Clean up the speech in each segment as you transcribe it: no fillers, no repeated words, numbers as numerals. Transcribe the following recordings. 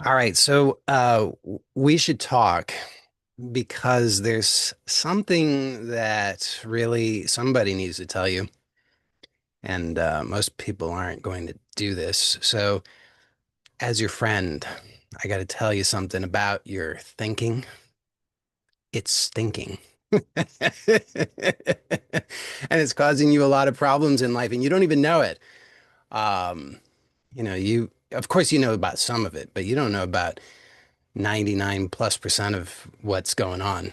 All right, so we should talk because there's something that really somebody needs to tell you, and most people aren't going to do this. So, as your friend, I got to tell you something about your thinking. It's stinking. And it's causing you a lot of problems in life, and you don't even know it. Um, of course, you know about some of it, but you don't know about 99+% of what's going on.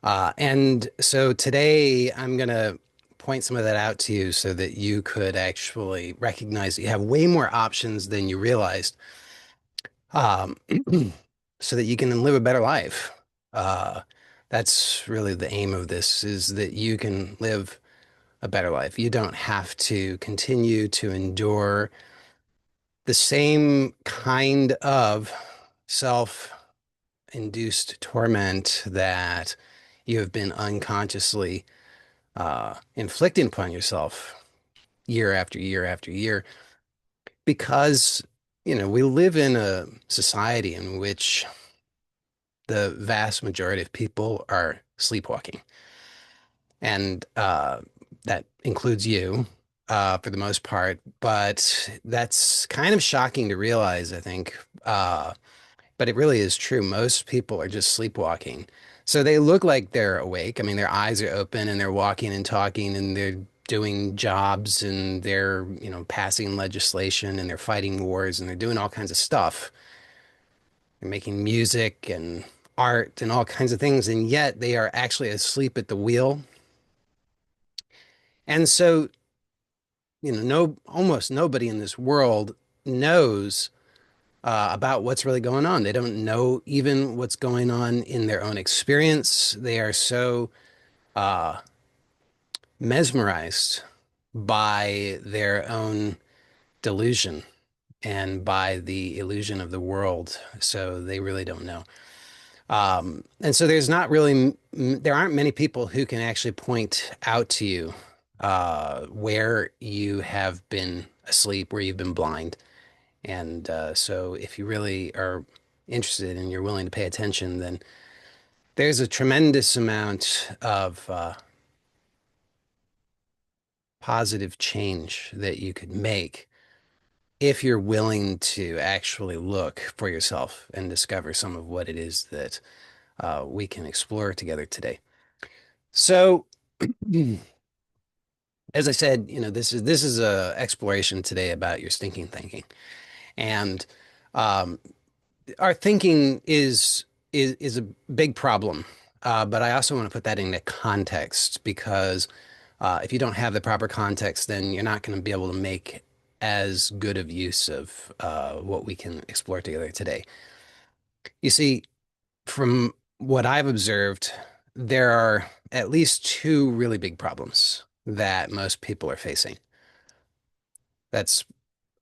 And so today I'm going to point some of that out to you so that you could actually recognize that you have way more options than you realized, um, so that you can live a better life. Uh, that's really the aim of this, is that you can live a better life. You don't have to continue to endure the same kind of self induced torment that you have been unconsciously inflicting upon yourself year after year after year, because we live in a society in which the vast majority of people are sleepwalking, and that includes you, for the most part. But that's kind of shocking to realize, I think. But it really is true. Most people are just sleepwalking. So they look like they're awake. I mean, their eyes are open and they're walking and talking and they're doing jobs and they're, passing legislation and they're fighting wars and they're doing all kinds of stuff. They're making music and art and all kinds of things. And yet they are actually asleep at the wheel. And so, almost nobody in this world knows about what's really going on. They don't know even what's going on in their own experience. They are so uh, mesmerized by their own delusion and by the illusion of the world. So they really don't know. And so there aren't many people who can actually point out to you where you have been asleep, where you've been blind. And so if you really are interested and you're willing to pay attention, then there's a tremendous amount of positive change that you could make if you're willing to actually look for yourself and discover some of what it is that we can explore together today. So, as I said, this is a exploration today about your stinking thinking, and um, our thinking is a big problem. But I also want to put that into context, because if you don't have the proper context, then you're not going to be able to make as good of use of what we can explore together today. You see, from what I've observed, there are at least two really big problems that most people are facing. That's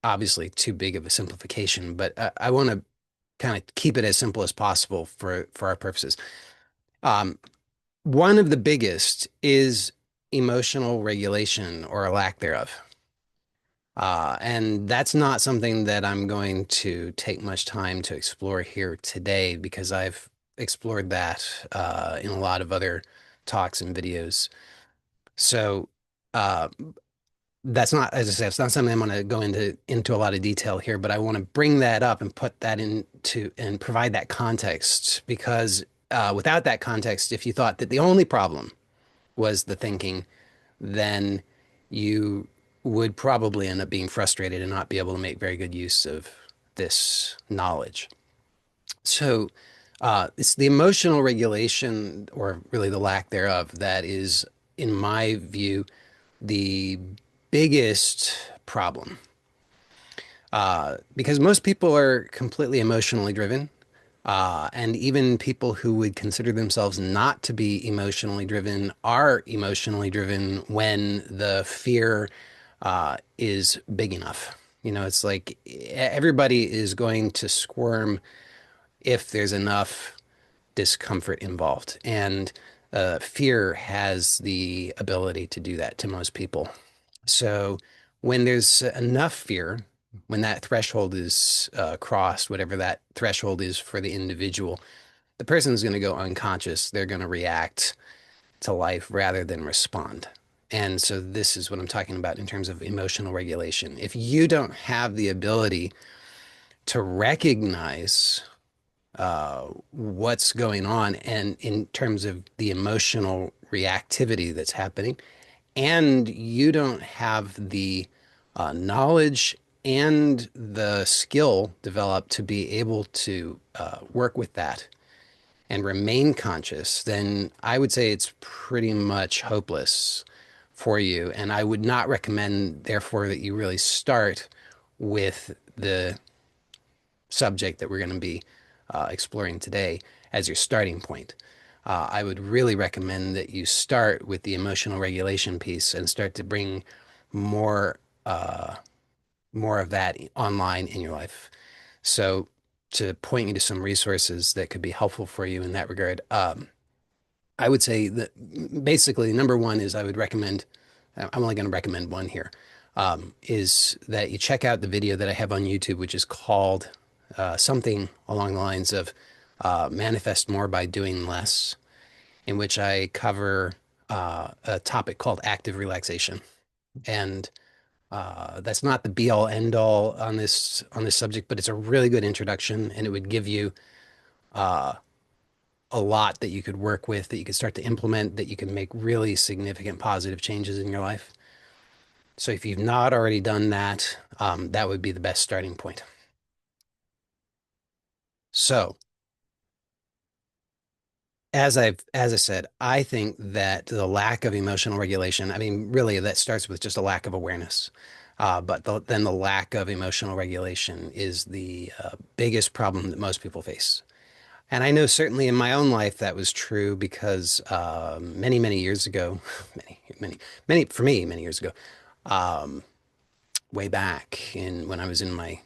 obviously too big of a simplification, but I want to kind of keep it as simple as possible for our purposes. Um, One of the biggest is emotional regulation, or a lack thereof. And that's not something that I'm going to take much time to explore here today, because I've explored that in a lot of other talks and videos. So uh, that's not, as I said, it's not something I'm going to go into a lot of detail here, but I want to bring that up and put that into and provide that context, because without that context, if you thought that the only problem was the thinking, then you would probably end up being frustrated and not be able to make very good use of this knowledge. So it's the emotional regulation, or really the lack thereof, that is, in my view, the biggest problem. Because most people are completely emotionally driven. And even people who would consider themselves not to be emotionally driven are emotionally driven when the fear is big enough. It's like everybody is going to squirm if there's enough discomfort involved. And fear has the ability to do that to most people. So when there's enough fear, when that threshold is crossed, whatever that threshold is for the individual, the person's going to go unconscious. They're going to react to life rather than respond. And so this is what I'm talking about in terms of emotional regulation. If you don't have the ability to recognize what's going on and in terms of the emotional reactivity that's happening, and you don't have the knowledge and the skill developed to be able to work with that and remain conscious, then I would say it's pretty much hopeless for you. And I would not recommend, therefore, that you really start with the subject that we're going to be exploring today as your starting point. I would really recommend that you start with the emotional regulation piece and start to bring more more of that online in your life. So to point you to some resources that could be helpful for you in that regard, I would say that basically number one is I would recommend, I'm only going to recommend one here, is that you check out the video that I have on YouTube, which is called something along the lines of Manifest More by Doing Less, in which I cover a topic called active relaxation. And that's not the be all end all on this subject, but it's a really good introduction, and it would give you uh, a lot that you could work with, that you could start to implement, that you can make really significant positive changes in your life. So if you've not already done that, that would be the best starting point. So as I said, I think that the lack of emotional regulation, I mean, really that starts with just a lack of awareness. Then the lack of emotional regulation is the biggest problem that most people face. And I know certainly in my own life that was true because many, many years ago, for me, many years ago, um, way back in when I was in my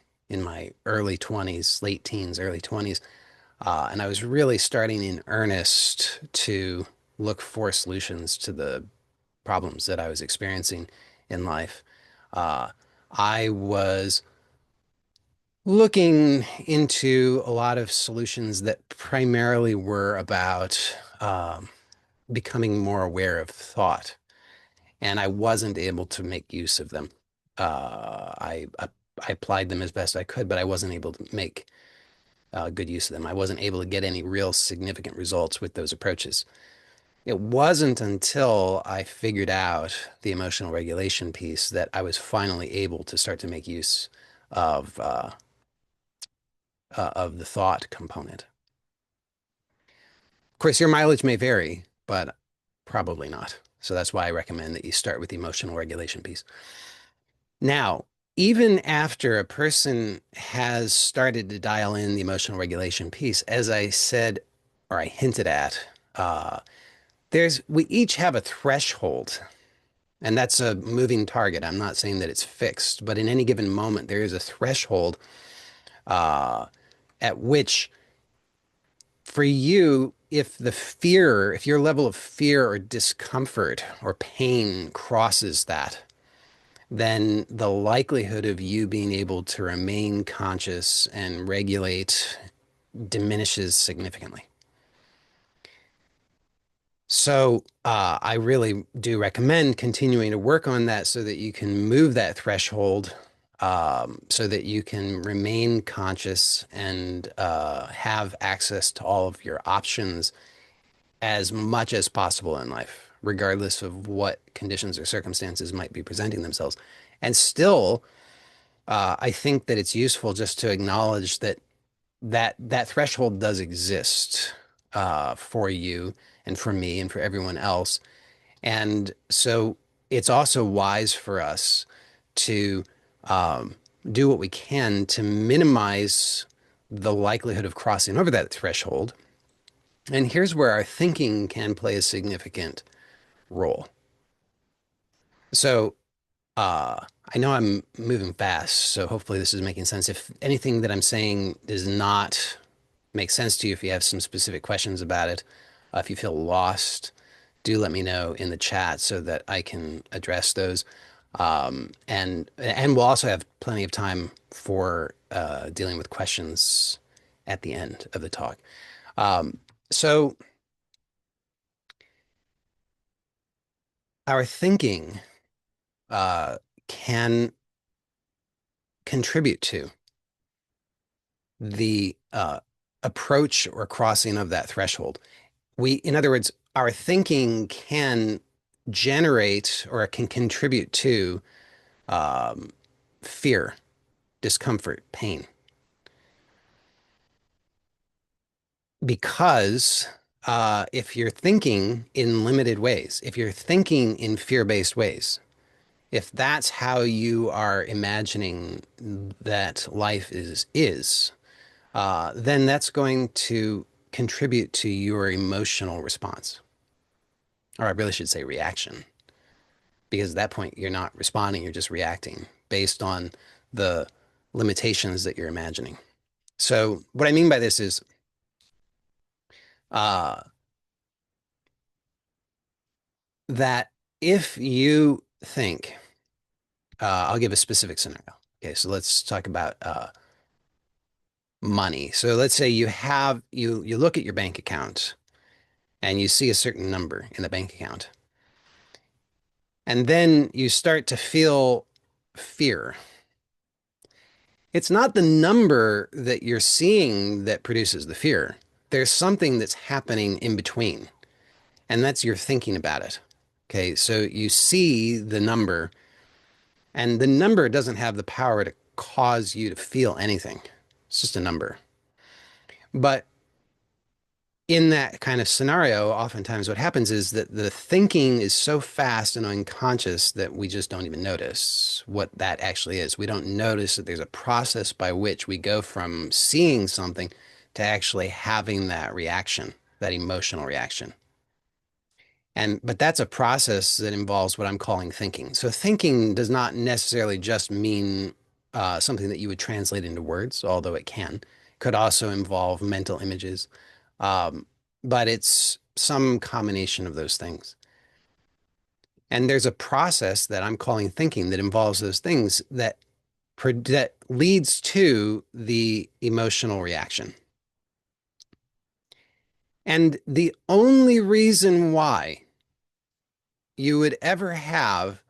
early 20s, late teens, early 20s, and I was really starting in earnest to look for solutions to the problems that I was experiencing in life. Uh, I was looking into a lot of solutions that primarily were about becoming more aware of thought, and I wasn't able to make use of them. I applied them as best I could, but I wasn't able to make good use of them. I wasn't able to get any real significant results with those approaches. It wasn't until I figured out the emotional regulation piece that I was finally able to start to make use of of the thought component. Of course, your mileage may vary, but probably not. So that's why I recommend that you start with the emotional regulation piece. Now, even after a person has started to dial in the emotional regulation piece, as I said, or I hinted at, we each have a threshold, and that's a moving target. I'm not saying that it's fixed, but in any given moment, there is a threshold uh, at which, for you, if your level of fear or discomfort or pain crosses that, then the likelihood of you being able to remain conscious and regulate diminishes significantly. So I really do recommend continuing to work on that so that you can move that threshold, so that you can remain conscious and have access to all of your options as much as possible in life, regardless of what conditions or circumstances might be presenting themselves. And still, I think that it's useful just to acknowledge that that threshold does exist for you and for me and for everyone else. And so it's also wise for us to um, do what we can to minimize the likelihood of crossing over that threshold. And here's where our thinking can play a significant role. So I know I'm moving fast, so hopefully this is making sense. If anything that I'm saying does not make sense to you, if you have some specific questions about it, if you feel lost, do let me know in the chat so that I can address those. And we'll also have plenty of time for dealing with questions at the end of the talk. So our thinking uh, can contribute to the approach or crossing of that threshold. In other words, our thinking can generate or it can contribute to um, fear, discomfort, pain, because if you're thinking in limited ways, if you're thinking in fear-based ways, if that's how you are imagining that life is, then that's going to contribute to your emotional response, or I really should say reaction, because at that point you're not responding, you're just reacting based on the limitations that you're imagining. So what I mean by this is uh, that if you think, I'll give a specific scenario. Okay, so let's talk about money. So let's say you look at your bank account and you see a certain number in the bank account. And then you start to feel fear. It's not the number that you're seeing that produces the fear. There's something that's happening in between, and that's your thinking about it. Okay, so you see the number, and the number doesn't have the power to cause you to feel anything. It's just a number. But in that kind of scenario, oftentimes what happens is that the thinking is so fast and unconscious that we just don't even notice what that actually is. We don't notice that there's a process by which we go from seeing something to actually having that reaction, that emotional reaction. But that's a process that involves what I'm calling thinking. So thinking does not necessarily just mean something that you would translate into words, although it can. It could also involve mental images, um, but it's some combination of those things. And there's a process that I'm calling thinking that involves those things that leads to the emotional reaction. And the only reason why you would ever have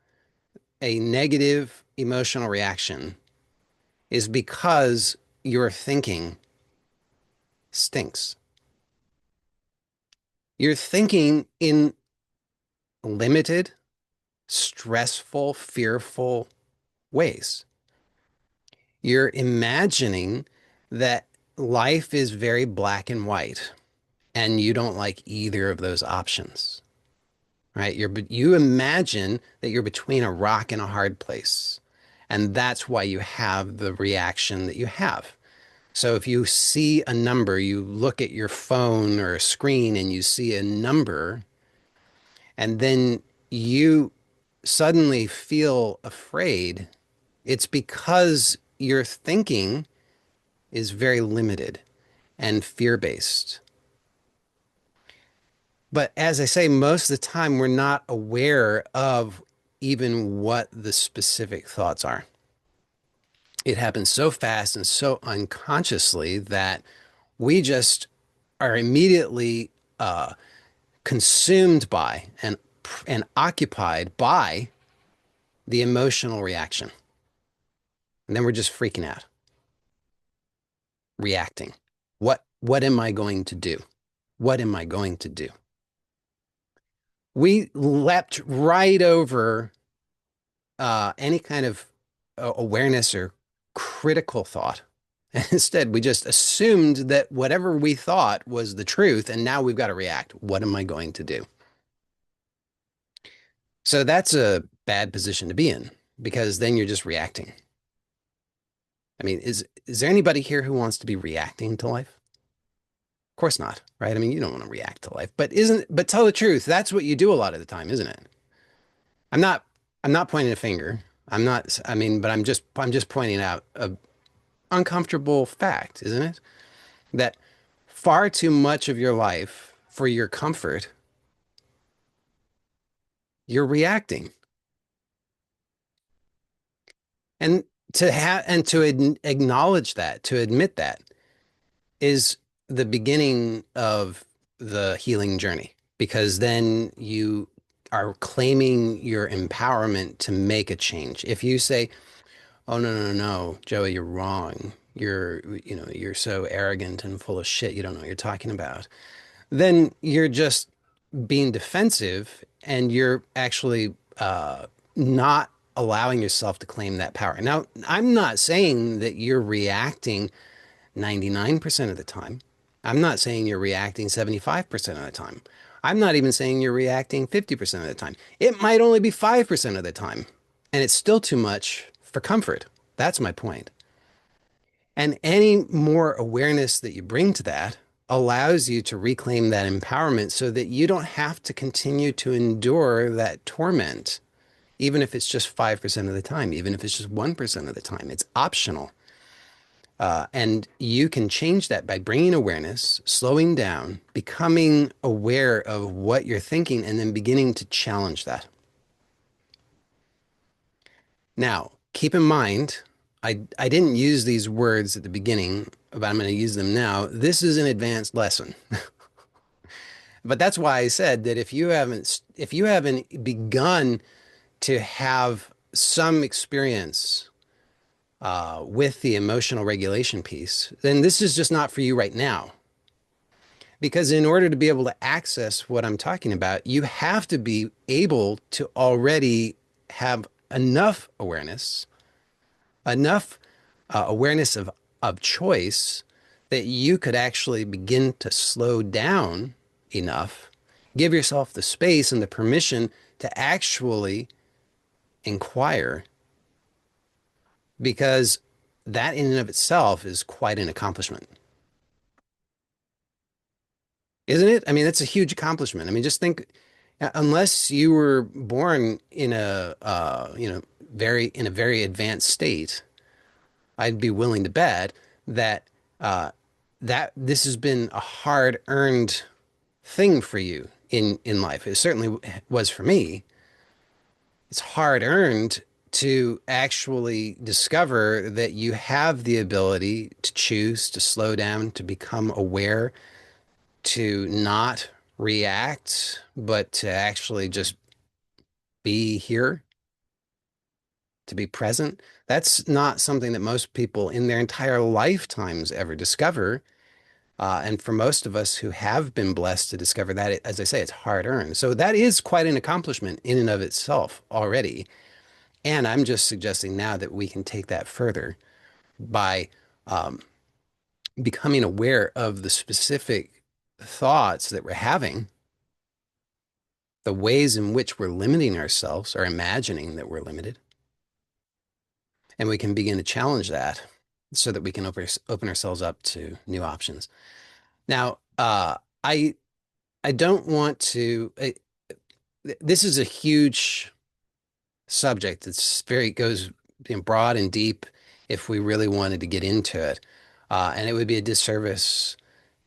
a negative emotional reaction is because your thinking stinks. You're thinking in limited, stressful, fearful ways. You're imagining that life is very black and white, and you don't like either of those options, right? You imagine that you're between a rock and a hard place, and that's why you have the reaction that you have. So if you see a number, you look at your phone or a screen and you see a number, and then you suddenly feel afraid, it's because your thinking is very limited and fear-based. But as I say, most of the time we're not aware of even what the specific thoughts are. It happens so fast and so unconsciously that we just are immediately consumed by and occupied by the emotional reaction. And then we're just freaking out, reacting. What am I going to do? What am I going to do? We leapt right over any kind of awareness or critical thought. And instead, we just assumed that whatever we thought was the truth, and now we've got to react. What am I going to do? So that's a bad position to be in because then you're just reacting. I mean, is there anybody here who wants to be reacting to life? Of course not, right? I mean, you don't want to react to life, but tell the truth, that's what you do a lot of the time, isn't it? I'm not I'm not pointing a finger. I'm not I mean, but I'm just pointing out a uncomfortable fact, isn't it? That far too much of your life for your comfort, you're reacting. And acknowledge that, to admit that is the beginning of the healing journey, because then you are claiming your empowerment to make a change. If you say, "Oh, no, no, no, Joey, you're wrong. You're so arrogant and full of shit. You don't know what you're talking about." Then you're just being defensive, and you're actually not allowing yourself to claim that power. Now, I'm not saying that you're reacting 99% of the time. I'm not saying you're reacting 75% of the time. I'm not even saying you're reacting 50% of the time. It might only be 5% of the time, and it's still too much for comfort. That's my point. And any more awareness that you bring to that allows you to reclaim that empowerment so that you don't have to continue to endure that torment, even if it's just 5% of the time, even if it's just 1% of the time. It's optional. And you can change that by bringing awareness, slowing down, becoming aware of what you're thinking, and then beginning to challenge that. Now, keep in mind, I didn't use these words at the beginning, but I'm going to use them now. This is an advanced lesson. But that's why I said that if you haven't begun to have some experience with the emotional regulation piece, then this is just not for you right now. Because in order to be able to access what I'm talking about, you have to be able to already have enough awareness of choice that you could actually begin to slow down enough, give yourself the space and the permission to actually inquire, because that in and of itself is quite an accomplishment, isn't it? I mean, that's a huge accomplishment. I mean, just think, unless you were born in a very advanced state, I'd be willing to bet that uh, that this has been a hard-earned thing for you in life. It certainly was for me. It's hard-earned to actually discover that you have the ability to choose to slow down, to become aware, to not react, but to actually just be here, to be present. That's not something that most people in their entire lifetimes ever discover. And for most of us who have been blessed to discover that, as I say, it's hard earned. So that is quite an accomplishment in and of itself already. And I'm just suggesting now that we can take that further by um, becoming aware of the specific thoughts that we're having, the ways in which we're limiting ourselves or imagining that we're limited. And we can begin to challenge that so that we can open ourselves up to new options. Now, I don't want to. This is a huge subject. It's very goes broad and deep if we really wanted to get into it, and it would be a disservice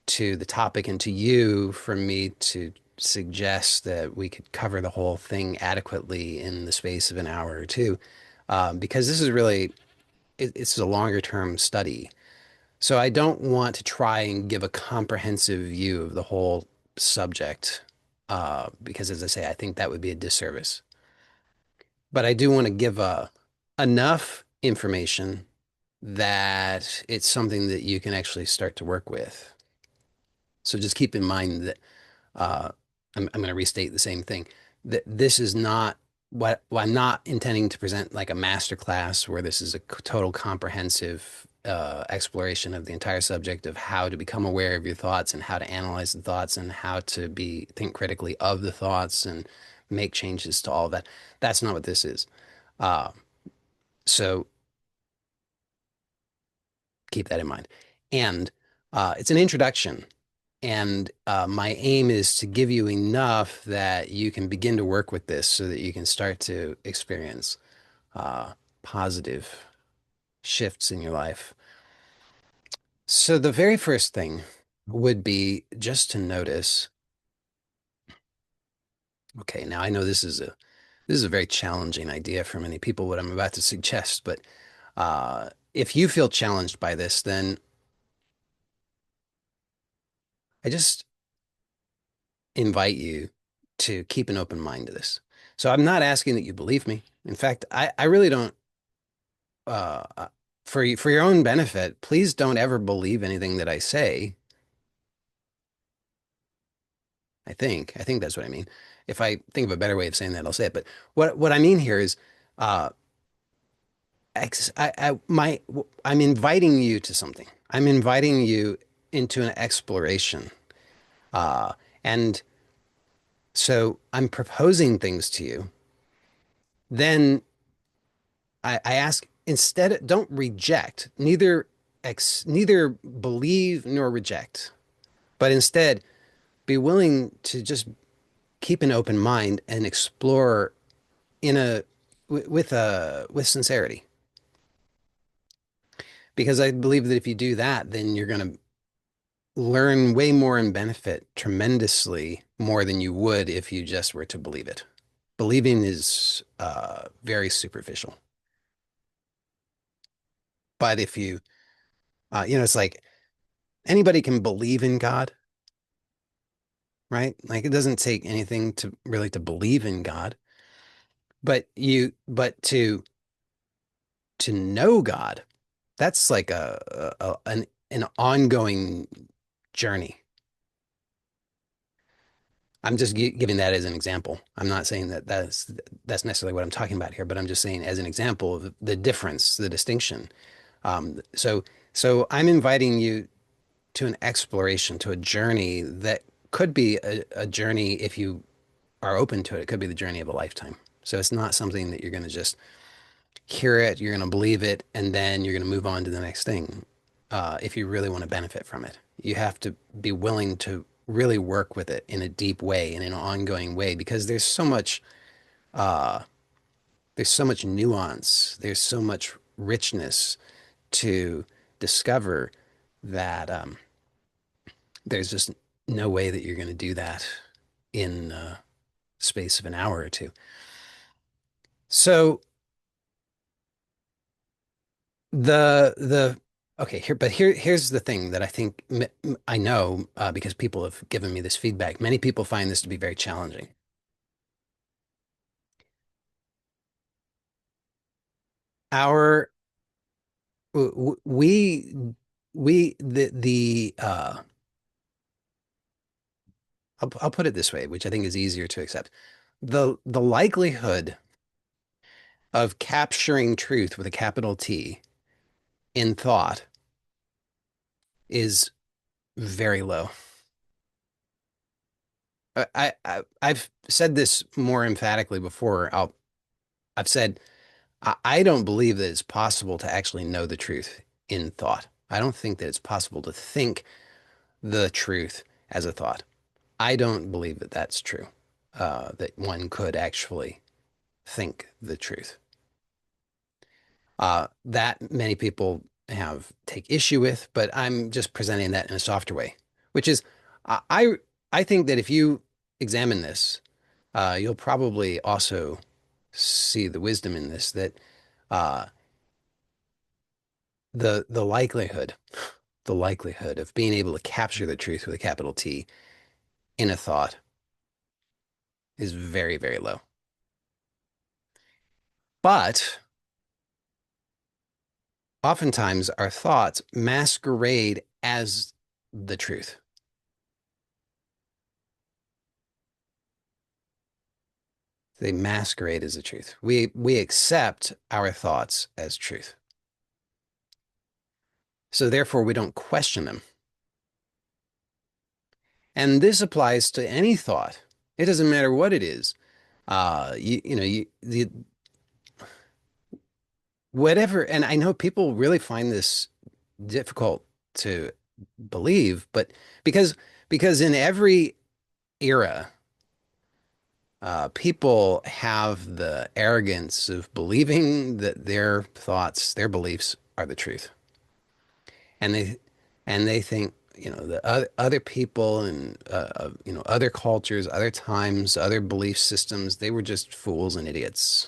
to the topic and to you for me to suggest that we could cover the whole thing adequately in the space of an hour or two, because this is really it's a longer term study. So I don't want to try and give a comprehensive view of the whole subject, because, as I say, I think that would be a disservice. But I do want to give enough information that it's something that you can actually start to work with. So just keep in mind that uh, I'm going to restate the same thing, that this is not what I'm not intending to present like a master class where this is a total comprehensive exploration of the entire subject of how to become aware of your thoughts and how to analyze the thoughts and how to think critically of the thoughts and make changes to all of that. That's not what this is. Uh, so keep that in mind. And it's an introduction. And my aim is to give you enough that you can begin to work with this so that you can start to experience uh, positive shifts in your life. So the very first thing would be just to notice, okay, now I know this is a very challenging idea for many people, what I'm about to suggest, but If you feel challenged by this, then I just invite you to keep an open mind to this. So I'm not asking that you believe me. In fact, I really don't, for your own benefit, please don't ever believe anything that I say. I think that's what I mean. If I think of a better way of saying that, I'll say it. But what I mean here is, uh, I'm inviting you to something. I'm inviting you into an exploration. Uh, and so I'm proposing things to you. Then I ask instead, don't reject, neither believe nor reject, but instead be willing to just keep an open mind and explore in with sincerity. Because I believe that if you do that, then you're going to learn way more and benefit tremendously more than you would if you just were to believe it. Believing is very superficial. But if you, it's like anybody can believe in God, right? Like it doesn't take anything to really to believe in God, but to know God, that's like an ongoing journey. I'm just giving that as an example. I'm not saying that that's necessarily what I'm talking about here, but I'm just saying as an example of the difference, the distinction. Um, so so I'm inviting you to an exploration, to a journey that could be a journey if you are open to it. It could be the journey of a lifetime. So it's not something that you're going to just hear it, you're going to believe it, and then you're going to move on to the next thing. If you really want to benefit from it, you have to be willing to really work with it in a deep way and in an ongoing way because uh, there's so much nuance, there's so much richness to discover that there's just no way that you're going to do that in space of an hour or two. So the okay here, but here's the thing that I think I know because people have given me this feedback. Many people find this to be very challenging. Our we the I'll put it this way, which I think is easier to accept. The likelihood of capturing truth with a capital T in thought is very low. I've said this more emphatically before. I've said I don't believe that it's possible to actually know the truth in thought. I don't think that it's possible to think the truth as a thought. I don't believe that that's true, that one could actually think the truth. That many people have take issue with, but I'm just presenting that in a softer way, which is I I think that if you examine this, you'll probably also see the wisdom in this that uh, the likelihood of being able to capture the truth with a capital T in a thought is very, very low. But oftentimes our thoughts masquerade as the truth. They masquerade as the truth. We accept our thoughts as truth. So therefore we don't question them. And this applies to any thought. It doesn't matter what it is. You know, whatever, and I know people really find this difficult to believe, but because because in every era, people have the arrogance of believing that their thoughts, their beliefs are the truth, and they think the other people and other cultures, other times, other belief systems, they were just fools and idiots.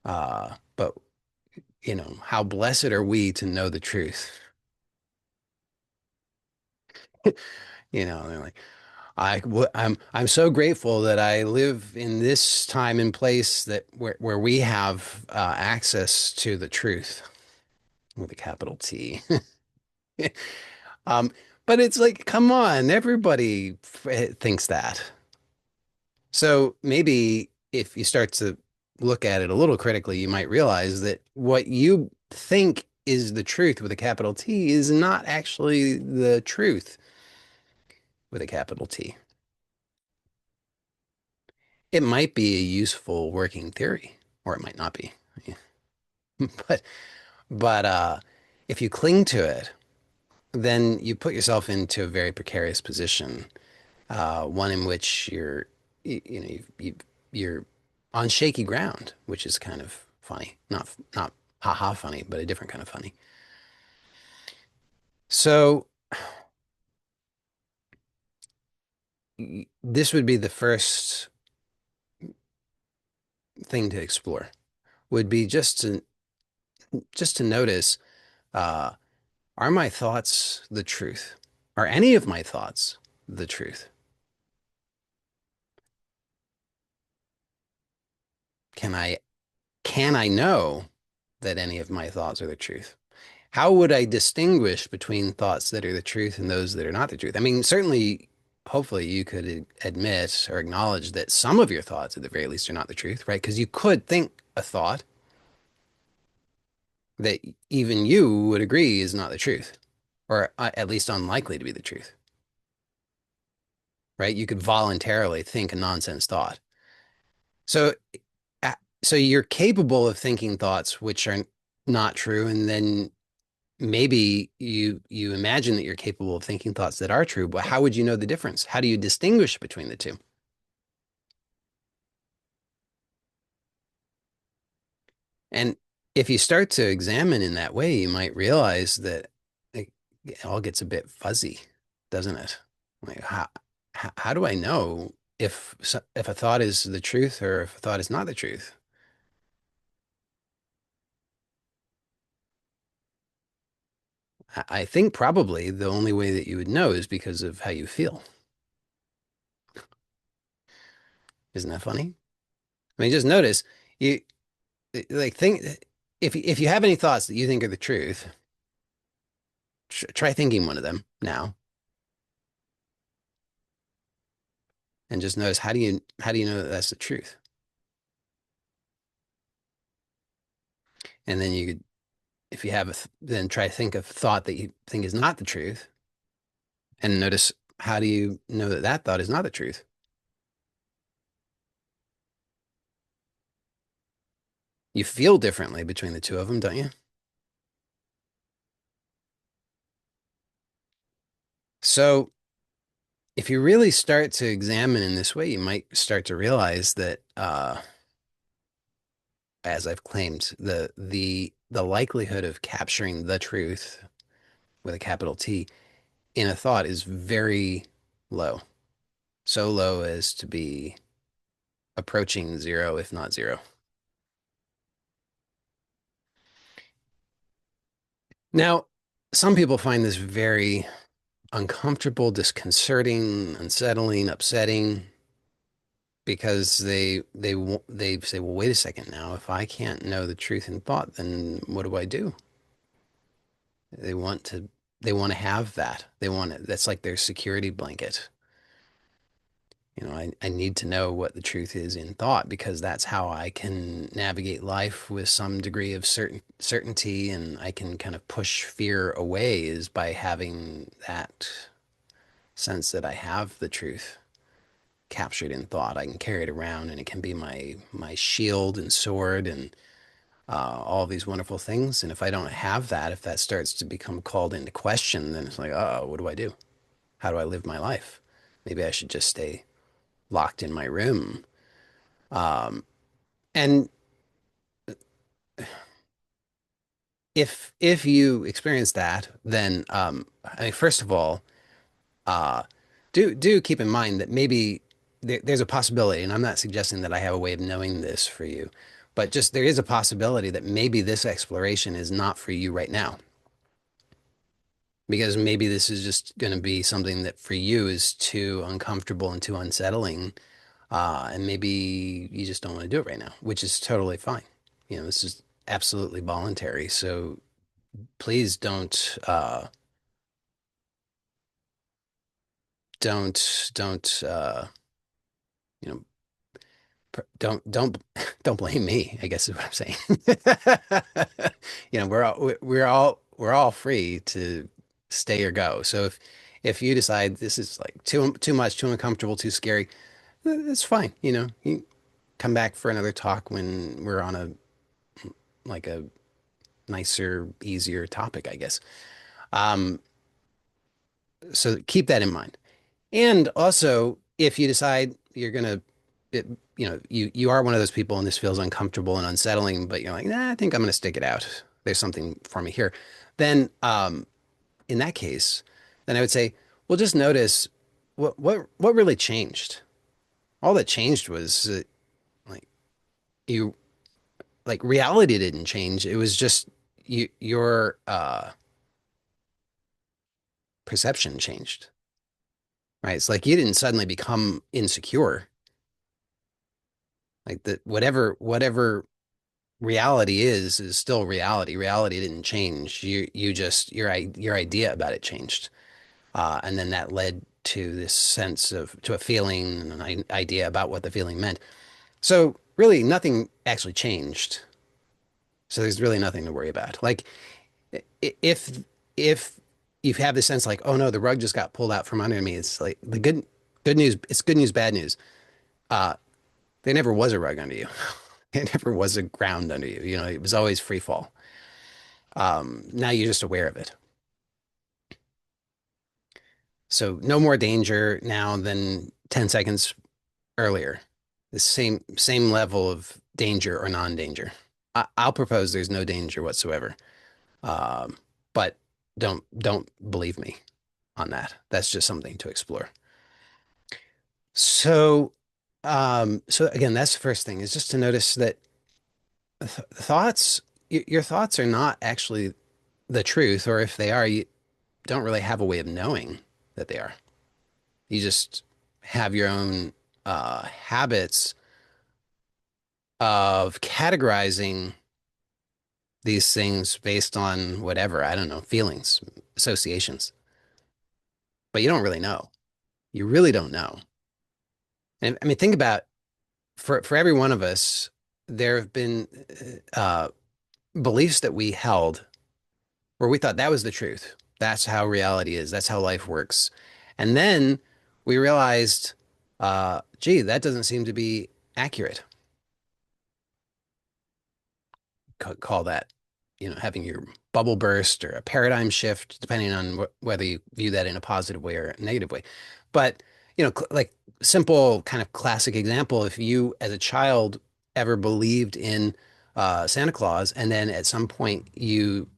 But how blessed are we to know the truth? They're like, I'm so grateful that I live in this time and place that where we have access to the truth with a capital T. Um, but it's like, come on, everybody thinks that. So maybe if you start to look at it a little critically, you might realize that what you think is the truth with a capital T is not actually the truth with a capital T. It might be a useful working theory, or it might not be. But but if you cling to it, then you put yourself into a very precarious position, one in which you're on shaky ground, which is kind of funny. Not haha funny, but a different kind of funny. So this would be the first thing to explore, would be just to notice, uh, are my thoughts the truth? Are any of my thoughts the truth? Can I can I know that any of my thoughts are the truth? How would I distinguish between thoughts that are the truth and those that are not the truth? I mean, certainly, hopefully, you could admit or acknowledge that some of your thoughts, at the very least, are not the truth, right? Because you could think a thought that even you would agree is not the truth, or at least unlikely to be the truth, right? You could voluntarily think a nonsense thought. So, so you're capable of thinking thoughts which are not true, and then maybe you imagine that you're capable of thinking thoughts that are true, but how would you know the difference? How do you distinguish between the two? And if you start to examine in that way, you might realize that it all gets a bit fuzzy, doesn't it? Like how do I know if a thought is the truth or if a thought is not the truth? I think probably the only way that you would know is because of how you feel. Isn't that funny? I mean, just notice you like think if you have any thoughts that you think are the truth, try thinking one of them now and just notice how do you know that that's the truth? And then you could, if you have then try to think of thought that you think is not the truth and notice how do you know that that thought is not the truth? You feel differently between the two of them, don't you? So if you really start to examine in this way, you might start to realize that, as I've claimed, the likelihood of capturing the truth with a capital T in a thought is very low, so low as to be approaching zero, if not zero. Now, some people find this very uncomfortable, disconcerting, unsettling, upsetting because they say, well, wait a second now. If I can't know the truth in thought, then what do I do? They want to they want to have that. They want it. That's like their security blanket. I need to know what the truth is in thought because that's how I can navigate life with some degree of certainty and I can kind of push fear away is by having that sense that I have the truth captured in thought. I can carry it around and it can be my shield and sword and all these wonderful things. And if I don't have that, if that starts to become called into question, then it's like, oh, what do I do? How do I live my life? Maybe I should just stay locked in my room. Um, and if you experience that, then I mean, first of all, uh, do keep in mind that maybe there's a possibility, and I'm not suggesting that I have a way of knowing this for you, But just there is a possibility that maybe this exploration is not for you right now, because maybe this is just going to be something that for you is too uncomfortable and too unsettling. And maybe you just don't want to do it right now, which is totally fine. This is absolutely voluntary. So please don't, you know, don't don't blame me, I guess is what I'm saying. We're all free to stay or go. So if you decide this is like too much, too uncomfortable, too scary, it's fine. You come back for another talk when we're on a nicer, easier topic, I guess. Um, so keep that in mind. And also, if you decide you're gonna, it, you are one of those people and this feels uncomfortable and unsettling, but you're like, nah, I think I'm gonna stick it out. There's something for me here. Then, in that case, then I would say, well, just notice what really changed. All that changed was like you like reality didn't change. It was just your perception changed, right? It's like you didn't suddenly become insecure. Like that, whatever reality is still reality. Reality didn't change. You just your idea about it changed, and then that led to this sense of to a feeling and an idea about what the feeling meant. So really, nothing actually changed. So there's really nothing to worry about. Like if if you have the sense like, oh no, the rug just got pulled out from under me, it's like the good news. It's good news, bad news. Uh, there never was a rug under you. There never was a ground under you. It was always free fall. Now you're just aware of it. So no more danger now than 10 seconds earlier. The same level of danger or non-danger. I'll propose there's no danger whatsoever. Um, but don't believe me on that. That's just something to explore. So so again, that's the first thing is just to notice that thoughts, your thoughts are not actually the truth, or if they are, you don't really have a way of knowing that they are. You just have your own habits of categorizing these things based on whatever, I don't know, feelings, associations, but you don't really know. You really don't know. And I mean, think about for every one of us, there have been uh, beliefs that we held where we thought that was the truth. That's how reality is. That's how life works. And then we realized, gee, that doesn't seem to be accurate. Call that, having your bubble burst or a paradigm shift, depending on whether you view that in a positive way or a negative way. But, like simple kind of classic example, if you as a child ever believed in Santa Claus, and then at some point you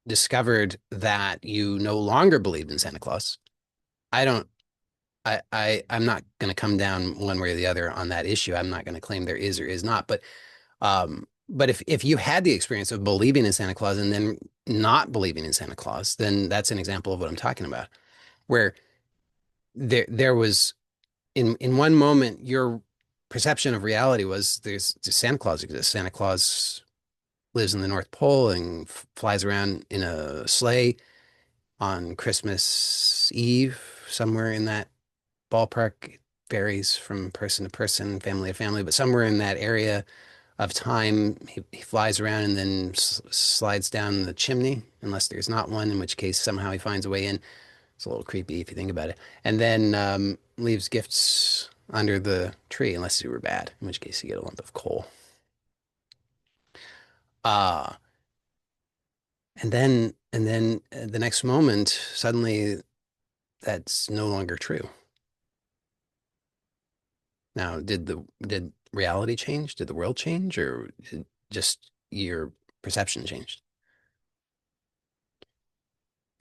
discovered that you no longer believed in Santa Claus, I don't, I'm not going to come down one way or the other on that issue. I'm not going to claim there is or is not, but if you had the experience of believing in Santa Claus and then not believing in Santa Claus, then that's an example of what I'm talking about, where there was in one moment your perception of reality was there's Santa Claus exists. Santa Claus lives in the North Pole and flies around in a sleigh on Christmas Eve, somewhere in that ballpark. It varies from person to person, family to family, but somewhere in that area of time, he flies around and then slides down the chimney, unless there's not one, in which case somehow he finds a way in. It's a little creepy if you think about it. And then leaves gifts under the tree, unless you were bad, in which case you get a lump of coal. Uh, and then the next moment, suddenly that's no longer true. Now, did reality change? Did the world change, or did just your perception changed?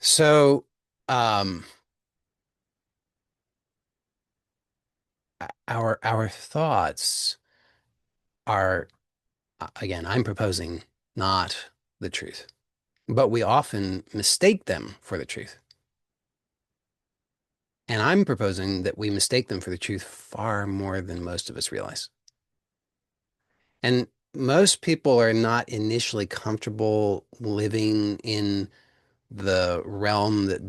So, um, our thoughts are Again, I'm proposing not the truth, but we often mistake them for the truth. And I'm proposing that we mistake them for the truth far more than most of us realize. And most people are not initially comfortable living in the realm that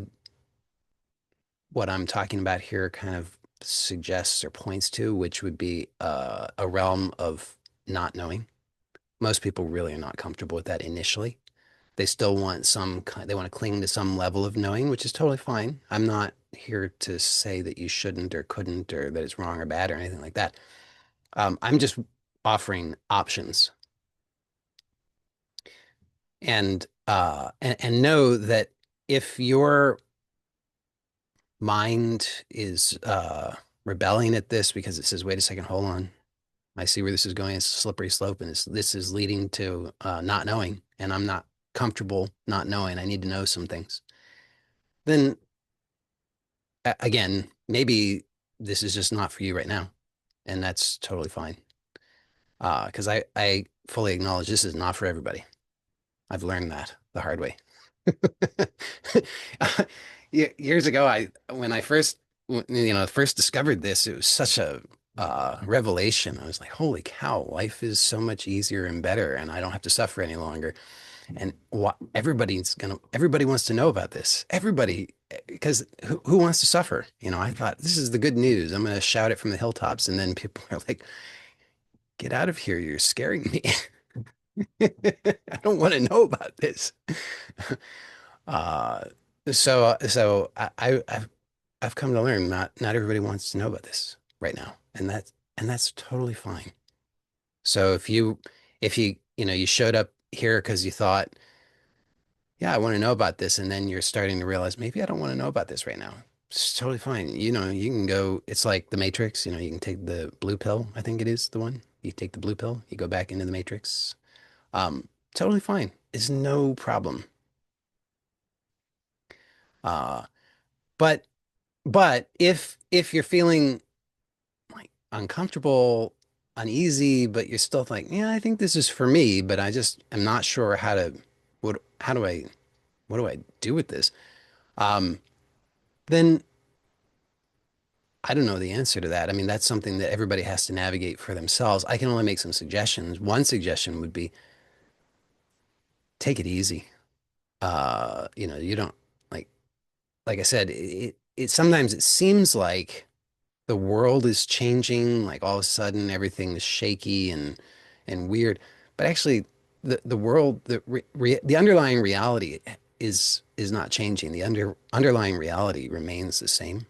what I'm talking about here kind of suggests or points to, which would be a realm of not knowing. Most people really are not comfortable with that initially. They still want some kind, they want to cling to some level of knowing, which is totally fine. I'm not here to say that you shouldn't or couldn't or that it's wrong or bad or anything like that. I'm just offering options and know that if your mind is rebelling at this because it says, wait a second, hold on. I see where this is going. It's a slippery slope, and this is leading to not knowing, and I'm not comfortable not knowing. I need to know some things. Then again, maybe this is just not for you right now, and that's totally fine. Because I fully acknowledge this is not for everybody. I've learned that the hard way. Years ago, I when I first first discovered this, it was such a revelation. I was like, "Holy cow! Life is so much easier and better, and I don't have to suffer any longer." And everybody wants to know about this. Everybody, because who wants to suffer? I thought this is the good news. I'm going to shout it from the hilltops, and then people are like, "Get out of here! You're scaring me. I don't want to know about this." Uh, I've come to learn not everybody wants to know about this right now, and that's totally fine. So if you you showed up here because you thought, yeah, I want to know about this, and then you're starting to realize maybe I don't want to know about this right now. It's totally fine. You can go. It's like the Matrix. You can take the blue pill. I think it is the one. You take the blue pill. You go back into the Matrix. Totally fine. It's no problem. Uh, but but if you're feeling like uncomfortable, uneasy, but you're still like, yeah, I think this is for me, but I just am not sure how do I what do I do with this? Um, then I don't know the answer to that. I mean, that's something that everybody has to navigate for themselves. I can only make some suggestions. One suggestion would be take it easy. You don't like like I said, it sometimes it seems like the world is changing, like all of a sudden everything is shaky and weird. But actually, the world, the underlying reality is not changing. The underlying reality remains the same.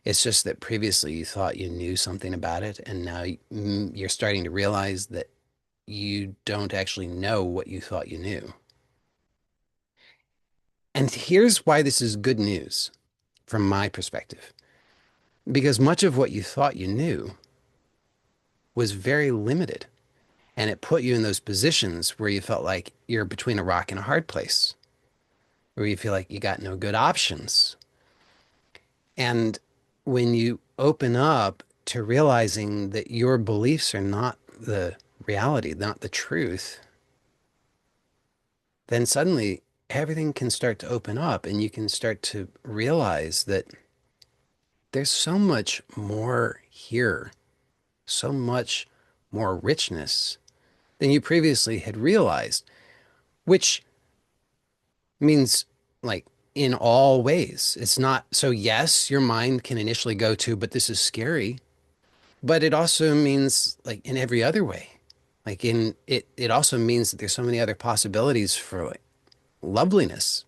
It's just that previously you thought you knew something about it, and now you're starting to realize that you don't actually know what you thought you knew. And here's why this is good news from my perspective. Because much of what you thought you knew was very limited. And it put you in those positions where you felt like you're between a rock and a hard place, where you feel like you got no good options. And when you open up to realizing that your beliefs are not the reality, not the truth, then suddenly everything can start to open up and you can start to realize that there's so much more here, so much more richness than you previously had realized, which means like in all ways. It's not so, yes, your mind can initially go to, but this is scary. But it also means like in every other way. Like it also means that there's so many other possibilities for like loveliness,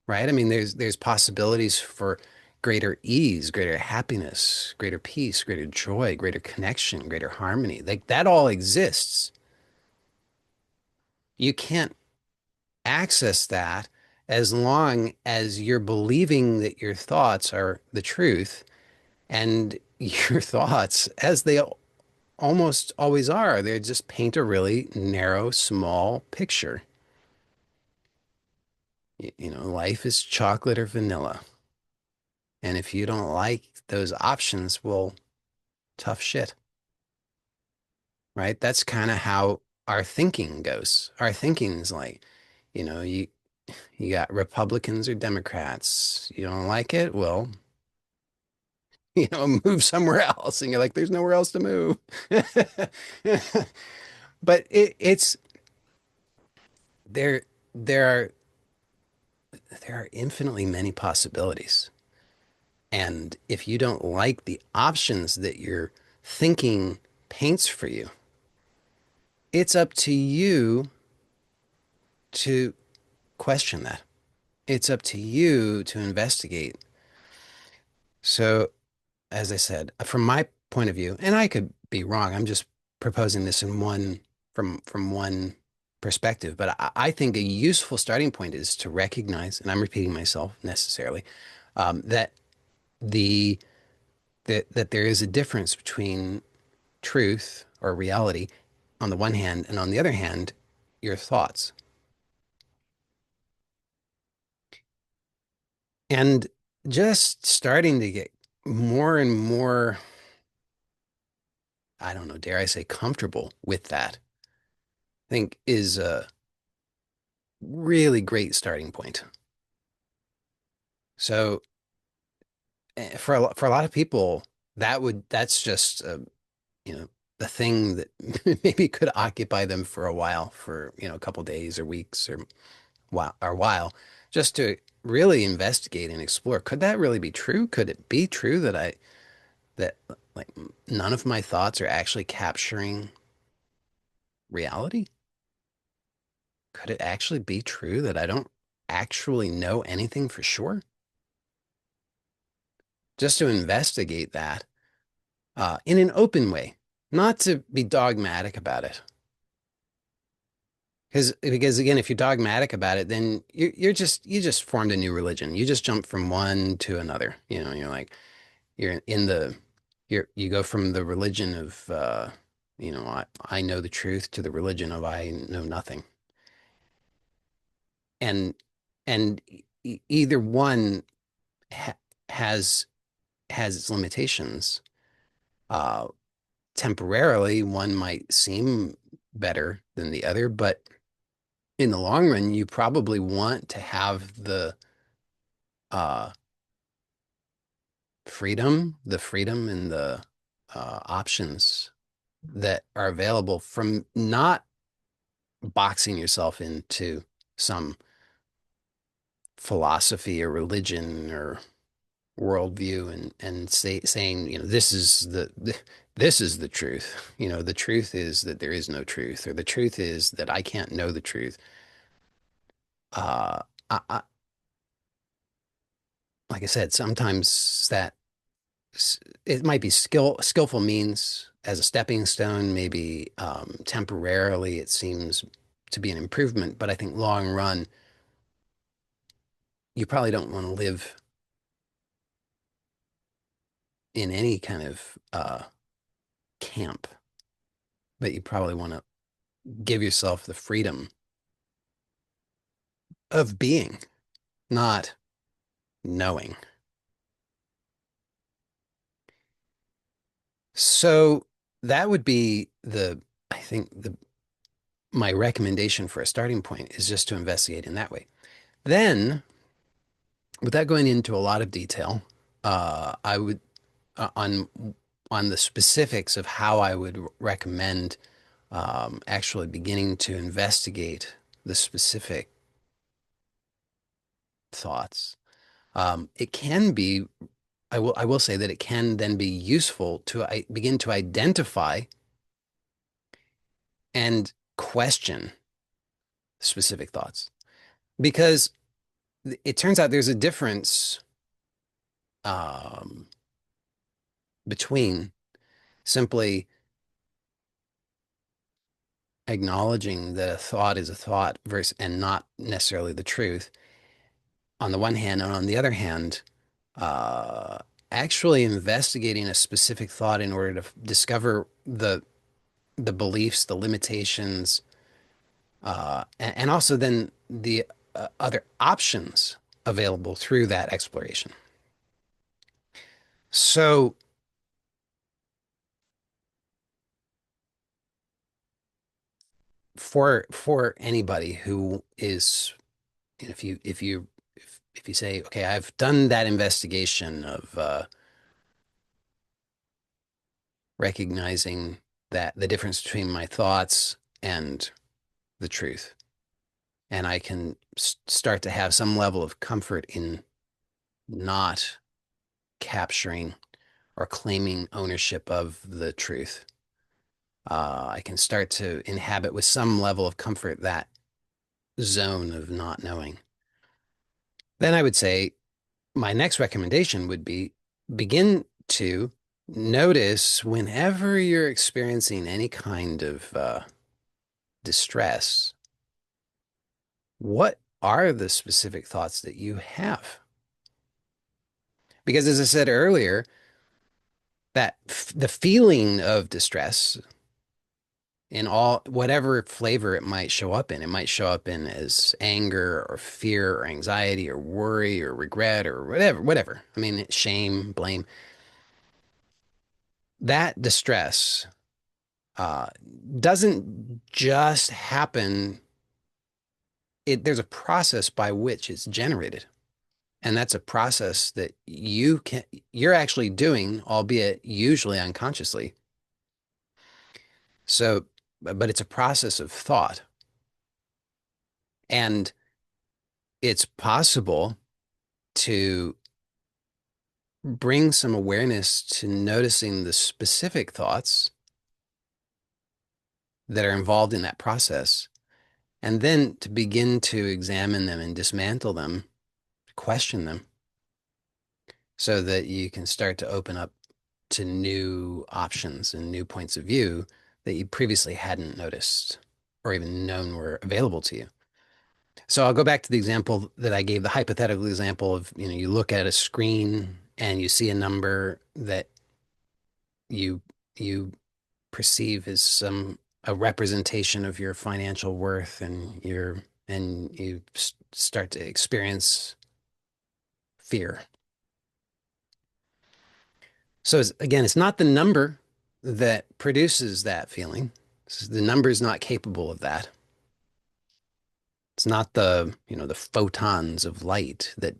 right? I mean, there's possibilities for greater ease, greater happiness, greater peace, greater joy, greater connection, greater harmony. Like that all exists. You can't access that as long as you're believing that your thoughts are the truth and your thoughts, as they almost always are, they just paint a really narrow, small picture. Life is chocolate or vanilla. And if you don't like those options, well, tough shit, right? That's kind of how our thinking goes. Our thinking is like, you know, you got Republicans or Democrats. You don't like it? Well, move somewhere else. And you're like, there's nowhere else to move. But it's there there are there are infinitely many possibilities. And if you don't like the options that your thinking paints for you, it's up to you to question that. It's up to you to investigate. So, as I said, from my point of view, and I could be wrong, I'm just proposing this in one from one perspective, but I think a useful starting point is to recognize, and I'm repeating myself necessarily, that the that there is a difference between truth or reality on the one hand, and on the other hand, your thoughts. And just starting to get more and more, I don't know, dare I say, comfortable with that, I think is a really great starting point. So for a lot of people, that's just the thing that maybe could occupy them for a while, for a couple days or weeks or while, just to really investigate and explore. Could that really be true? Could it be true that like none of my thoughts are actually capturing reality? Could it actually be true that I don't actually know anything for sure? Just to investigate that in an open way, not to be dogmatic about it. Because again, if you're dogmatic about it, then you just formed a new religion. You just jump from one to another. You're like you're in the you go from the religion of I know the truth to the religion of I know nothing. And and either one ha has its limitations. Uh, Temporarily, one might seem better than the other, but in the long run, you probably want to have uh, the freedom and the options that are available from not boxing yourself into some philosophy or religion or worldview and saying, this is the truth. The truth is that there is no truth, or the truth is that I can't know the truth. Uh, like I said, sometimes it might be skillful means as a stepping stone. Maybe temporarily it seems to be an improvement, but I think long run, you probably don't want to live in any kind of camp, but you probably want to give yourself the freedom of being, not knowing. So that would be I think my recommendation for a starting point is just to investigate in that way. Then, without going into a lot of detail, I would on the specifics of how I would recommend actually beginning to investigate the specific thoughts. It can be, I will say that it can then be useful to begin to identify and question specific thoughts, because it turns out there's a difference um, between simply acknowledging that a thought is a thought versus and not necessarily the truth on the one hand, and on the other hand, uh, actually investigating a specific thought in order to discover the beliefs, the limitations, and also then the other options available through that exploration. So for anybody who is, if you say, okay, I've done that investigation of recognizing that the difference between my thoughts and the truth, and I can start to have some level of comfort in not capturing or claiming ownership of the truth. I can start to inhabit with some level of comfort that zone of not knowing. Then I would say my next recommendation would be begin to notice whenever you're experiencing any kind of distress, what are the specific thoughts that you have? Because as I said earlier, that the feeling of distress in all whatever flavor it might show up in, it might show up in as anger or fear or anxiety or worry or regret or whatever. I mean, shame, blame. That distress uh, doesn't just happen. There's a process by which it's generated. And that's a process that you're actually doing, albeit usually unconsciously. So, but it's a process of thought. And it's possible to bring some awareness to noticing the specific thoughts that are involved in that process, and then to begin to examine them and dismantle them, question them, so that you can start to open up to new options and new points of view that you previously hadn't noticed or even known were available to you. So I'll go back to the example that I gave, the hypothetical example of, you look at a screen and you see a number that you you perceive as a representation of your financial worth, and you start to experience fear. So again, it's not the number that produces that feeling. The number is not capable of that. It's not the photons of light that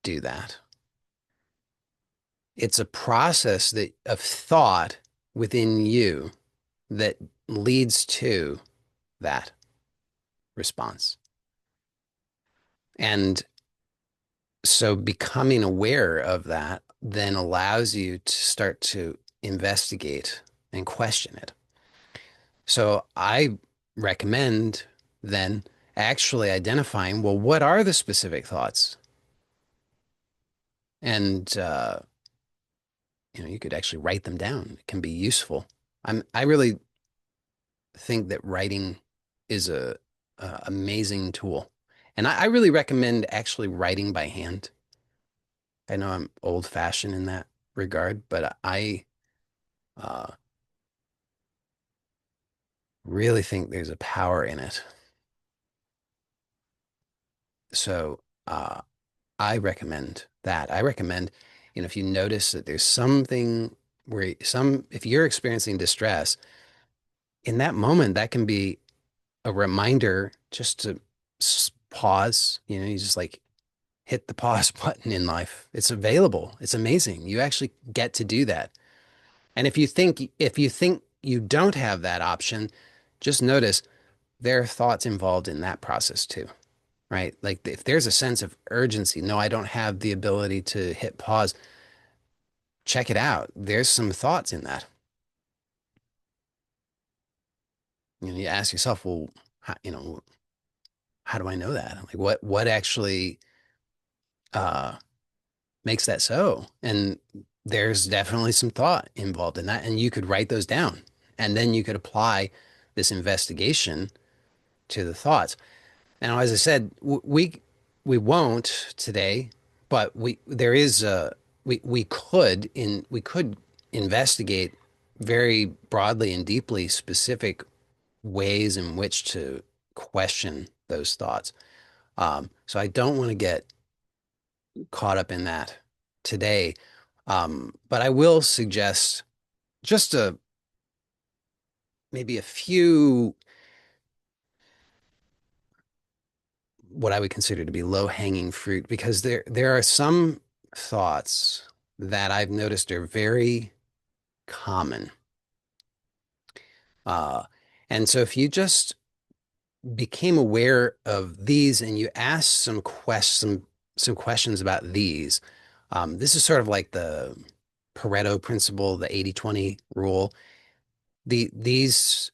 do that. It's a process of thought within you that leads to that response. And so becoming aware of that then allows you to start to investigate and question it. So I recommend then actually identifying, well, what are the specific thoughts? And you could actually write them down. It can be useful. I really think that writing is a amazing tool. And I really recommend actually writing by hand. I know I'm old fashioned in that regard, but I uh, really think there's a power in it. So I recommend that. I recommend, if you notice that there's something if you're experiencing distress, in that moment, that can be a reminder just to pause. You just like hit the pause button in life. It's available. It's amazing. You actually get to do that. And if you think you don't have that option, just notice there are thoughts involved in that process too, right? Like if there's a sense of urgency, no, I don't have the ability to hit pause, check it out. There's some thoughts in that. You ask yourself, well, how do I know that? Like what actually uh makes that so? And there's definitely some thought involved in that, and you could write those down, and then you could apply this investigation to the thoughts. Now, as I said, we won't today, but we could investigate very broadly and deeply specific ways in which to question those thoughts. So I don't want to get caught up in that today, but I will suggest just maybe a few what I would consider to be low-hanging fruit because there are some thoughts that I've noticed are very common. Uh, and so if you just became aware of these and you asked some questions about these, this is sort of like the Pareto principle, the 80-20 rule. These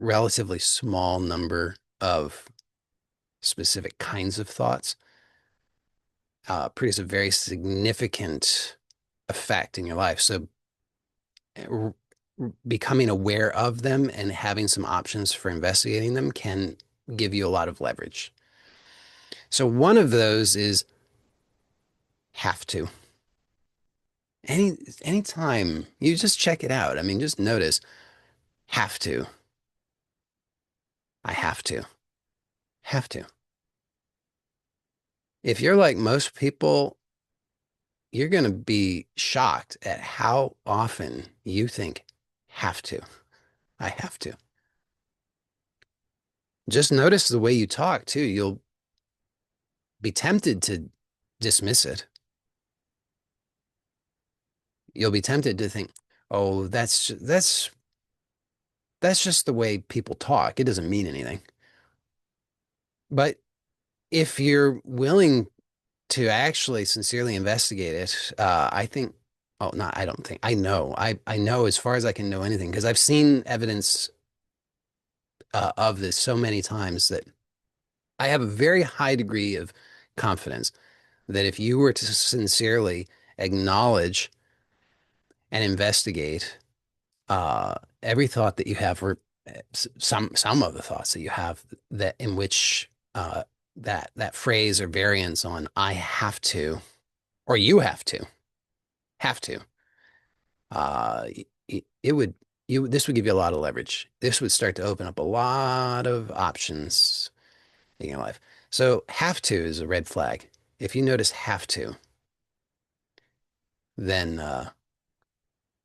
relatively small number of specific kinds of thoughts produce a very significant effect in your life. So r- becoming aware of them and having some options for investigating them can give you a lot of leverage. So one of those is have to. Anytime you just check it out. I mean, just notice have to. I have to. Have to. If you're like most people, you're going to be shocked at how often you think have to. I have to. Just notice the way you talk too. You'll be tempted to dismiss it. You'll be tempted to think, "Oh, that's just the way people talk. It doesn't mean anything." But if you're willing to actually sincerely investigate it, I think, oh, not, I don't think, I know as far as I can know anything because I've seen evidence of this so many times that I have a very high degree of confidence that if you were to sincerely acknowledge and investigate every thought that you have, or some of the thoughts that you have, that in which that phrase or variance on "I have to" or "you have to," it would this would give you a lot of leverage. This would start to open up a lot of options in your life. So have to is a red flag. If you notice have to, then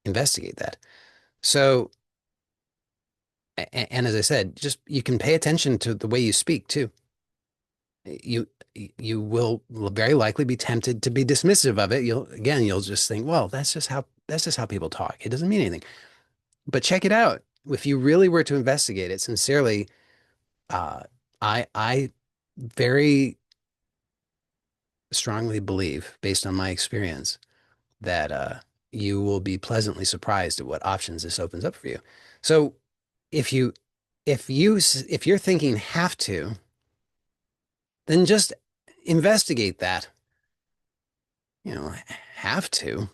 investigate that. So, and as I said, just you can pay attention to the way you speak too. You you will very likely be tempted to be dismissive of it. You'll just think, well, that's just how people talk. It doesn't mean anything. But check it out. If you really were to investigate it sincerely, uh, I very strongly believe, based on my experience, that you will be pleasantly surprised at what options this opens up for you. So if you if you're thinking have to, then just investigate that. You know, have to.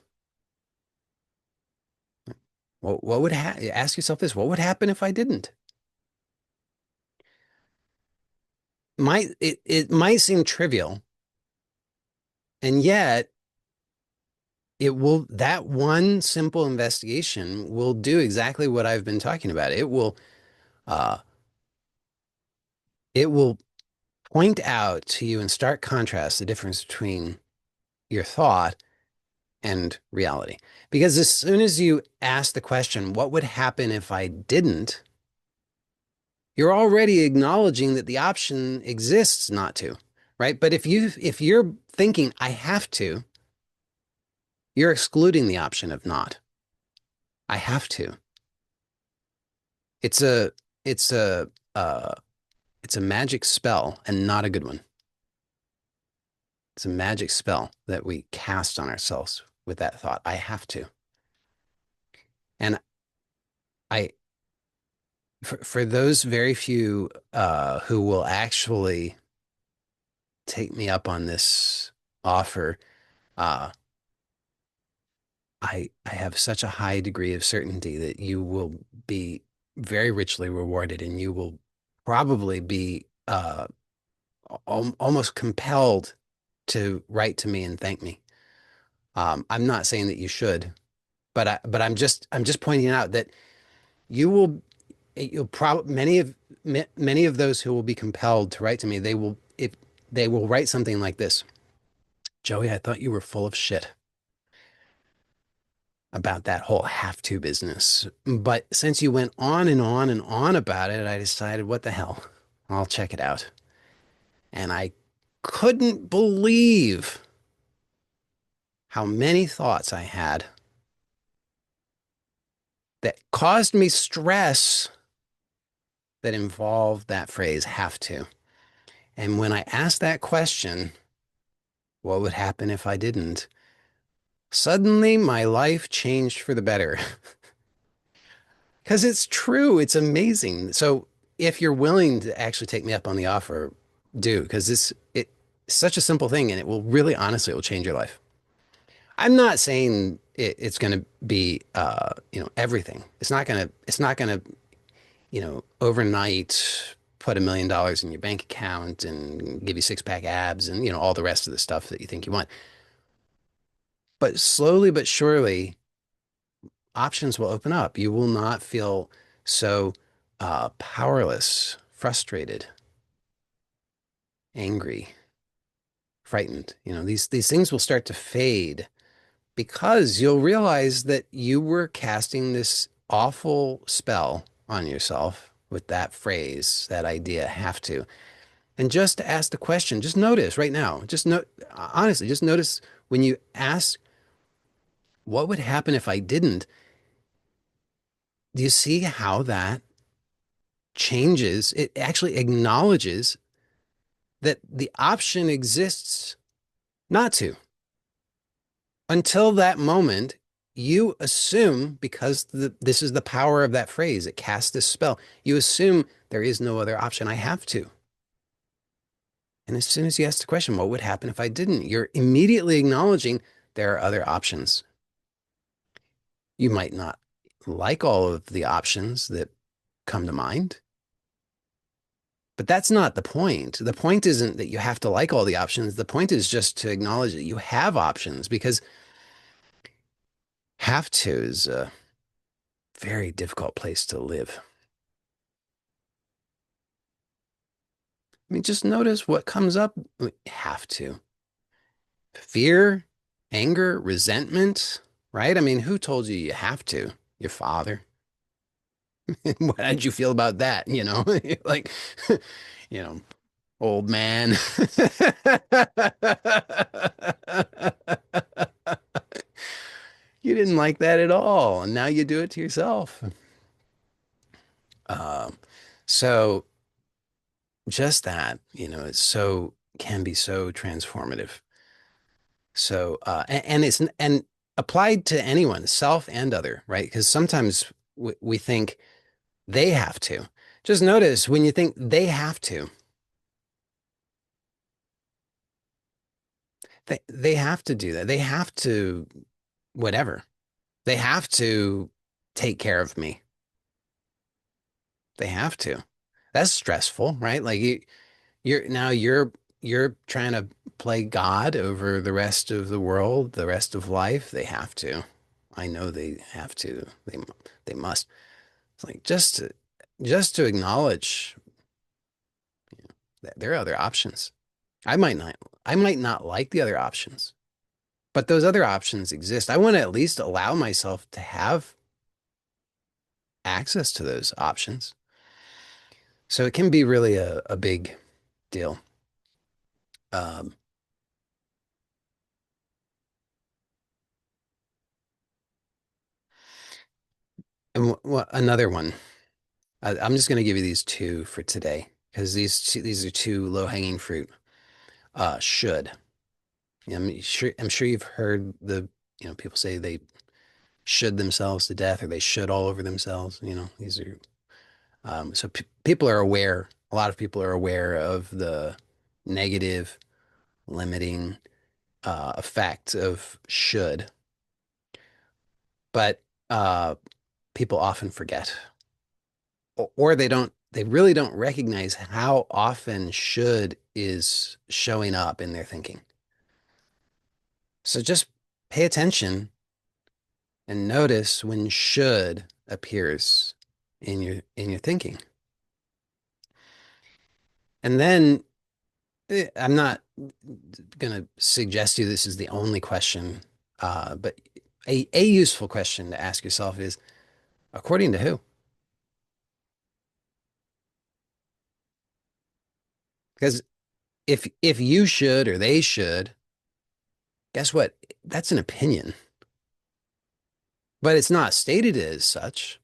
What would ask yourself this? What would happen if I didn't? It might seem trivial, and yet it will that one simple investigation will do exactly what I've been talking about. Uh it will point out to you in stark contrast the difference between your thought and reality. Because as soon as you ask the question, what would happen if I didn't? You're already acknowledging that the option exists not to, right? But if you're thinking I have to, you're excluding the option of not. I have to. It's a it's a uh, it's a magic spell and not a good one. It's a magic spell that we cast on ourselves with that thought. I have to. And I for those very few who will actually take me up on this offer, uh, I have such a high degree of certainty that you will be very richly rewarded, and you will probably be almost compelled to write to me and thank me. I'm not saying that you should, but I'm just pointing out that you will you'll probably many of those who will be compelled to write to me, they will write something like this. Joey, I thought you were full of shit. about that whole have to business. But since you went on and on and on about it, I decided, what the hell? I'll check it out. And I couldn't believe how many thoughts I had that caused me stress that involved that phrase, have to. And when I asked that question, what would happen if I didn't? Suddenly, my life changed for the better. Because it's true. It's amazing. So if you're willing to actually take me up on the offer, do, because it's such a simple thing and it will really, honestly, it will change your life. I'm not saying it's going to be, everything. It's not going to, overnight put $1 million in your bank account and give you six pack abs and, all the rest of the stuff that you think you want. But slowly but surely, options will open up. You will not feel so powerless, frustrated, angry, frightened. These things will start to fade because you'll realize that you were casting this awful spell on yourself with that phrase, that idea, have to. And just to ask the question, just notice right now, honestly, just notice when you ask, what would happen if I didn't? Do you see how that changes? It actually acknowledges that the option exists not to. Until that moment, you assume, because this is the power of that phrase, it casts this spell, you assume there is no other option. I have to. And as soon as you ask the question, what would happen if I didn't? You're immediately acknowledging there are other options. You might not like all of the options that come to mind, but that's not the point. The point isn't that you have to like all the options. The point is just to acknowledge that you have options, because have to is a very difficult place to live. I mean, just notice what comes up. Have to. Fear, anger, resentment, right? I mean, who told you you have to? Your father. How did you feel about that? Like, you know, old man. You didn't like that at all, and now you do it to yourself. Um, so just that, it's so can be so transformative. So, and applied to anyone, self and other, right? Because sometimes we think they have to. Just notice when you think they have to, they have to do that. They have to, whatever. They have to take care of me. They have to. That's stressful, right? Like you're trying to play God over the rest of the world, the rest of life. They have to. I know they have to. They must. It's like just to acknowledge that there are other options. I might not I might not like the other options, but those other options exist. I want to at least allow myself to have access to those options. So it can be really a big deal. Um, and another one. I'm just going to give you these two for today because these are two low-hanging fruit. Should. I'm sure you've heard people say they should themselves to death or they should all over themselves. These are so people are aware. A lot of people are aware of the negative, limiting effect of should, but people often forget, or they really don't recognize how often should is showing up in their thinking. So just pay attention and notice when should appears in your thinking. And then I'm not going to suggest to you this is the only question, but A useful question to ask yourself is, according to who? Because if you should or they should, guess what? That's an opinion, but it's not stated as such.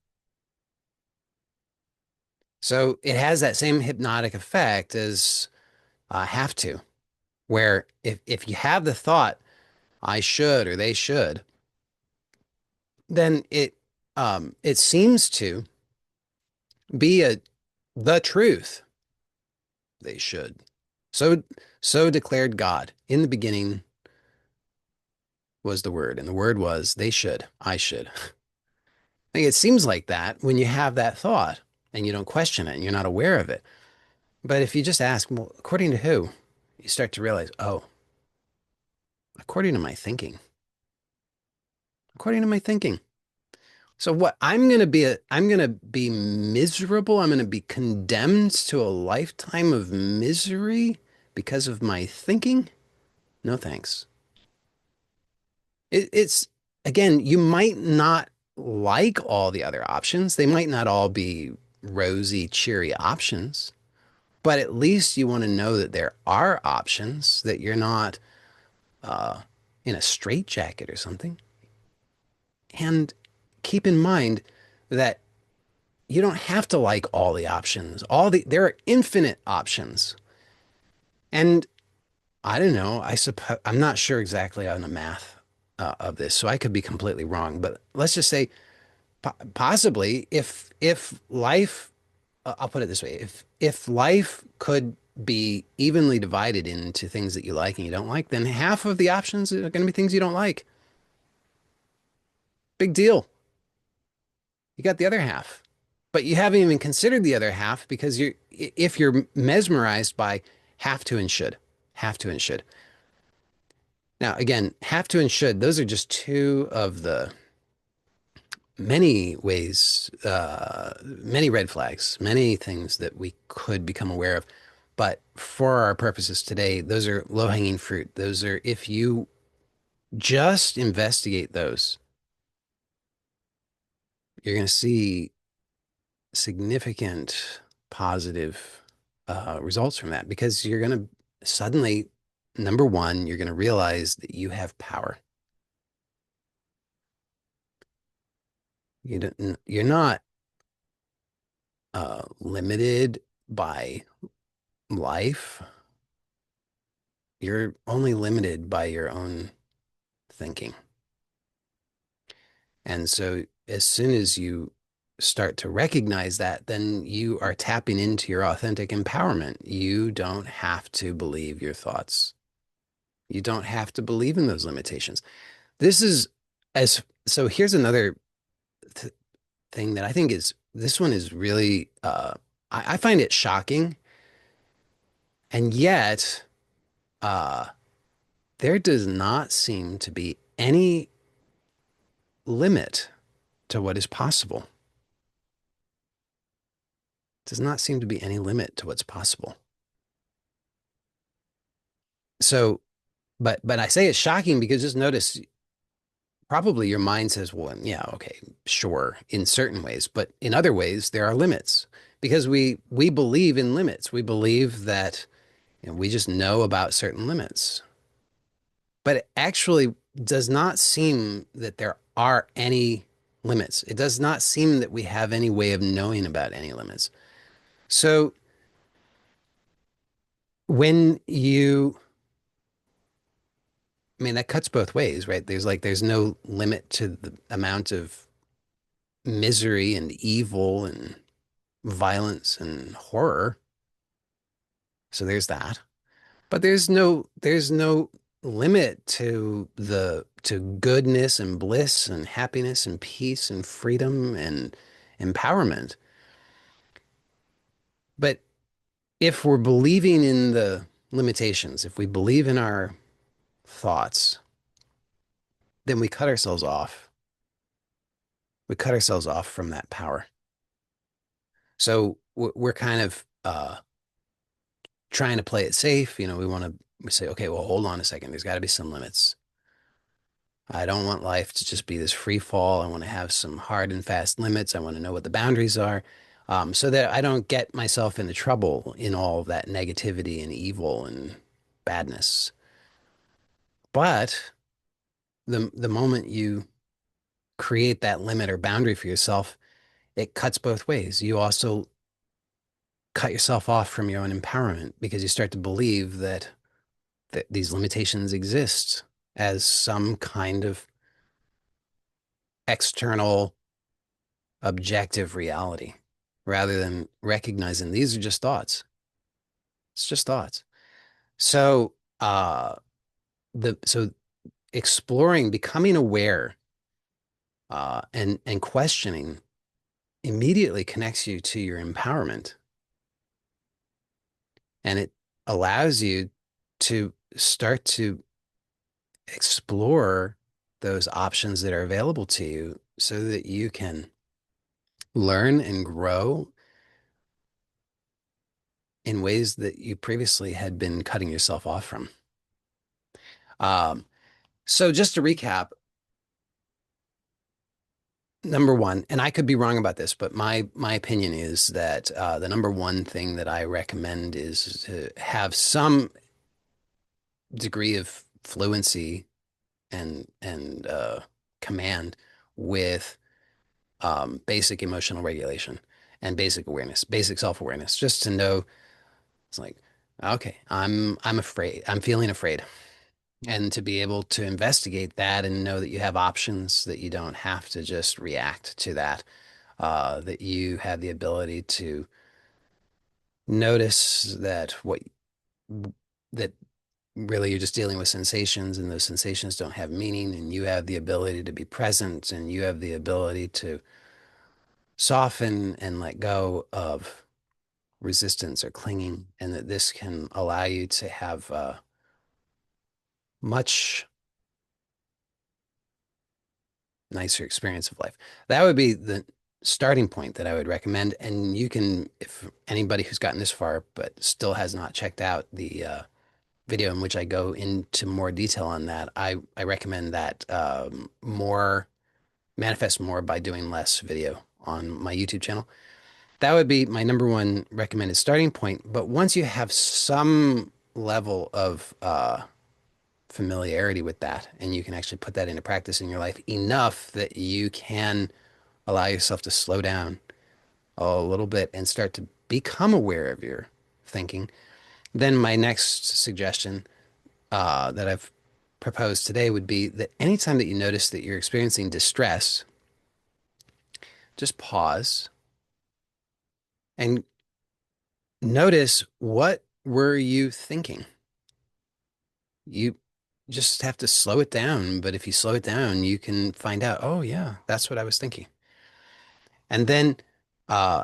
So it has that same hypnotic effect as have to, where if you have the thought, I should or they should, then it seems to be the truth. They should. So so declared God. In the beginning was the word, and the word was they should, I should. I think it seems like that when you have that thought and you don't question it and you're not aware of it. But if you just ask, well, according to who? You start to realize, oh, according to my thinking. According to my thinking. So what I'm going to be miserable. I'm going to be condemned to a lifetime of misery because of my thinking? No thanks. It's again, you might not like all the other options. They might not all be rosy, cheery options, but at least you want to know that there are options, that you're not uh, in a straitjacket or something. And keep in mind that you don't have to like all the options. There are infinite options. And I don't know, I suppose I'm not sure exactly on the math of this, so I could be completely wrong, but let's just say possibly if life I'll put it this way, if life could be evenly divided into things that you like and you don't like, then half of the options are going to be things you don't like. Big deal. You got the other half. But you haven't even considered the other half because if you're mesmerized by have to and should, have to and should. Now, again, have to and should, those are just two of the many ways, many red flags, many things that we could become aware of. But for our purposes today, those are low-hanging fruit. Those are, if you just investigate those, you're going to see significant positive results from that because you're going to suddenly, number one, you're going to realize that you have power. You're not limited by life. You're only limited by your own thinking. And so as soon as you start to recognize that, then you are tapping into your authentic empowerment. You don't have to believe your thoughts. You don't have to believe in those limitations. This is as so here's another th thing that I think is this one is really I find it shocking, and yet uh there does not seem to be any limit to what is possible. Does not seem to be any limit to what's possible. So, but I say it's shocking because just notice probably your mind says, well, yeah, okay, sure, in certain ways, but in other ways there are limits because we believe in limits. We believe that we just know about certain limits. But it actually does not seem that there are any limits. It does not seem that we have any way of knowing about any limits. So when you, I mean, that cuts both ways, right? There's no limit to the amount of misery and evil and violence and horror. So there's that. But there's no limit to the to goodness and bliss and happiness and peace and freedom and empowerment. But if we're believing in the limitations, if we believe in our thoughts, then we cut ourselves off. We cut ourselves off from that power. So we're kind of trying to play it safe. We want to we say, okay, well, hold on a second. There's got to be some limits. I don't want life to just be this free fall. I want to have some hard and fast limits. I want to know what the boundaries are, so that I don't get myself into trouble in all of that negativity and evil and badness. But the moment you create that limit or boundary for yourself, it cuts both ways. You also cut yourself off from your own empowerment because you start to believe that these limitations exist as some kind of external objective reality rather than recognizing these are just thoughts. It's just thoughts. So, so exploring, becoming aware, and questioning immediately connects you to your empowerment, and it allows you to start to explore those options that are available to you so that you can learn and grow in ways that you previously had been cutting yourself off from. Um, so just to recap, number one, and I could be wrong about this, but my opinion is that the number one thing that I recommend is to have some degree of fluency and command with basic emotional regulation and basic awareness, basic self-awareness, just to know it's like, okay, I'm afraid, I'm feeling afraid, and to be able to investigate that and know that you have options, that you don't have to just react to that, that you have the ability to notice that what that really you're just dealing with sensations and those sensations don't have meaning, and you have the ability to be present, and you have the ability to soften and let go of resistance or clinging, and that this can allow you to have much nicer experience of life. That would be the starting point that I would recommend. And you can, if anybody who's gotten this far but still has not checked out the video in which I go into more detail on that, I recommend that more manifest more by doing less video on my YouTube channel. That would be my number one recommended starting point. But once you have some level of familiarity with that, and you can actually put that into practice in your life enough that you can allow yourself to slow down a little bit and start to become aware of your thinking, then my next suggestion that I've proposed today would be that anytime that you notice that you're experiencing distress, just pause and notice, what were you thinking? You just have to slow it down. But if you slow it down, you can find out, oh, yeah, that's what I was thinking. And then uh,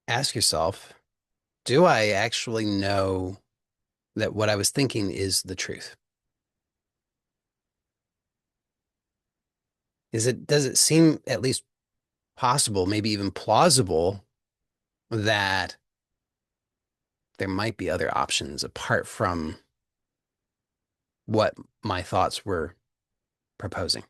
ask yourself, do I actually know that what I was thinking is the truth? Does it seem at least possible, maybe even plausible, that there might be other options apart from what my thoughts were proposing?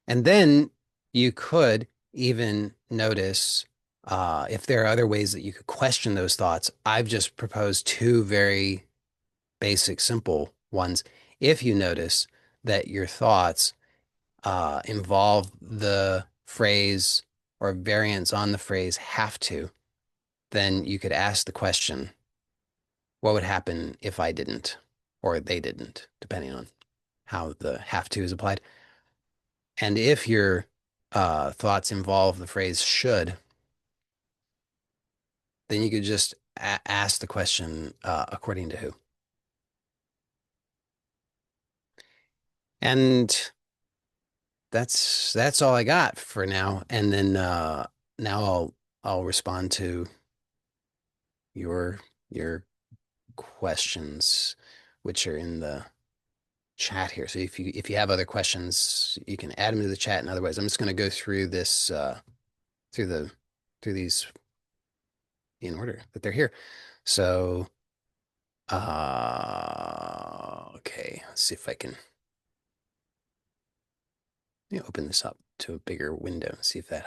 And then you could even notice if there are other ways that you could question those thoughts. I've just proposed two very basic, simple ones. If you notice that your thoughts involve the phrase or variants on the phrase have to, then you could ask the question, what would happen if I didn't or they didn't, depending on how the have to is applied. And if your thoughts involve the phrase should, then you could just ask the question, according to who. And that's all I got for now. And then now I'll respond to your questions, which are in the chat here. So if you have other questions, you can add them to the chat. And otherwise, I'm just going to go through this through the through these in order that they're here. So okay, let's see if I can Let me open this up to a bigger window and see if that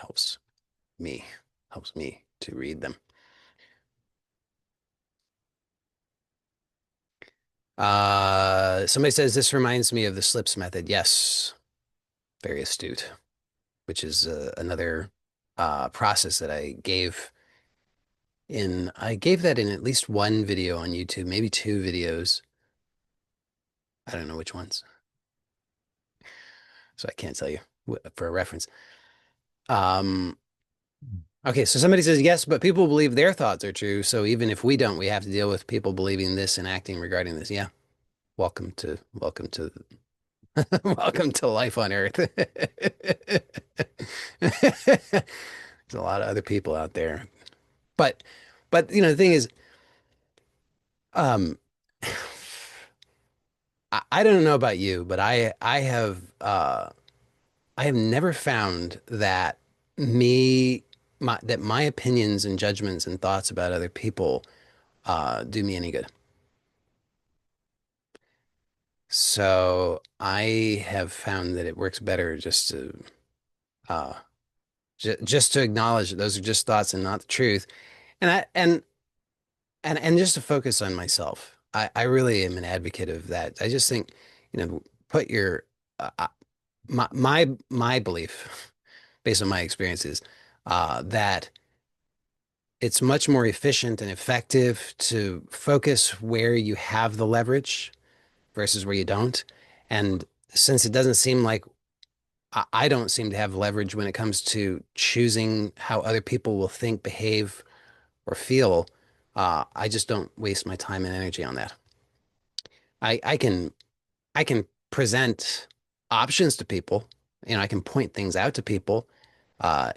me, helps me to read them. Somebody says this reminds me of the slips method. Yes, very astute, which is another process that I gave that in at least one video on YouTube, maybe two videos. I don't know which ones, so I can't tell you for a reference. Um, okay, so somebody says yes, but people believe their thoughts are true. So even if we don't, we have to deal with people believing this and acting regarding this. Yeah, welcome to welcome to life on Earth. There's a lot of other people out there, but the thing is, um, I don't know about you, but I have never found that my opinions and judgments and thoughts about other people do me any good. So I have found that it works better uh, just to acknowledge that those are just thoughts and not the truth, and just to focus on myself. I really am an advocate of that. I just think, put your my belief based on my experiences that it's much more efficient and effective to focus where you have the leverage versus where you don't. And since it doesn't seem like I don't seem to have leverage when it comes to choosing how other people will think, behave, or feel, I just don't waste my time and energy on that. I can present options to people. I can point things out to people.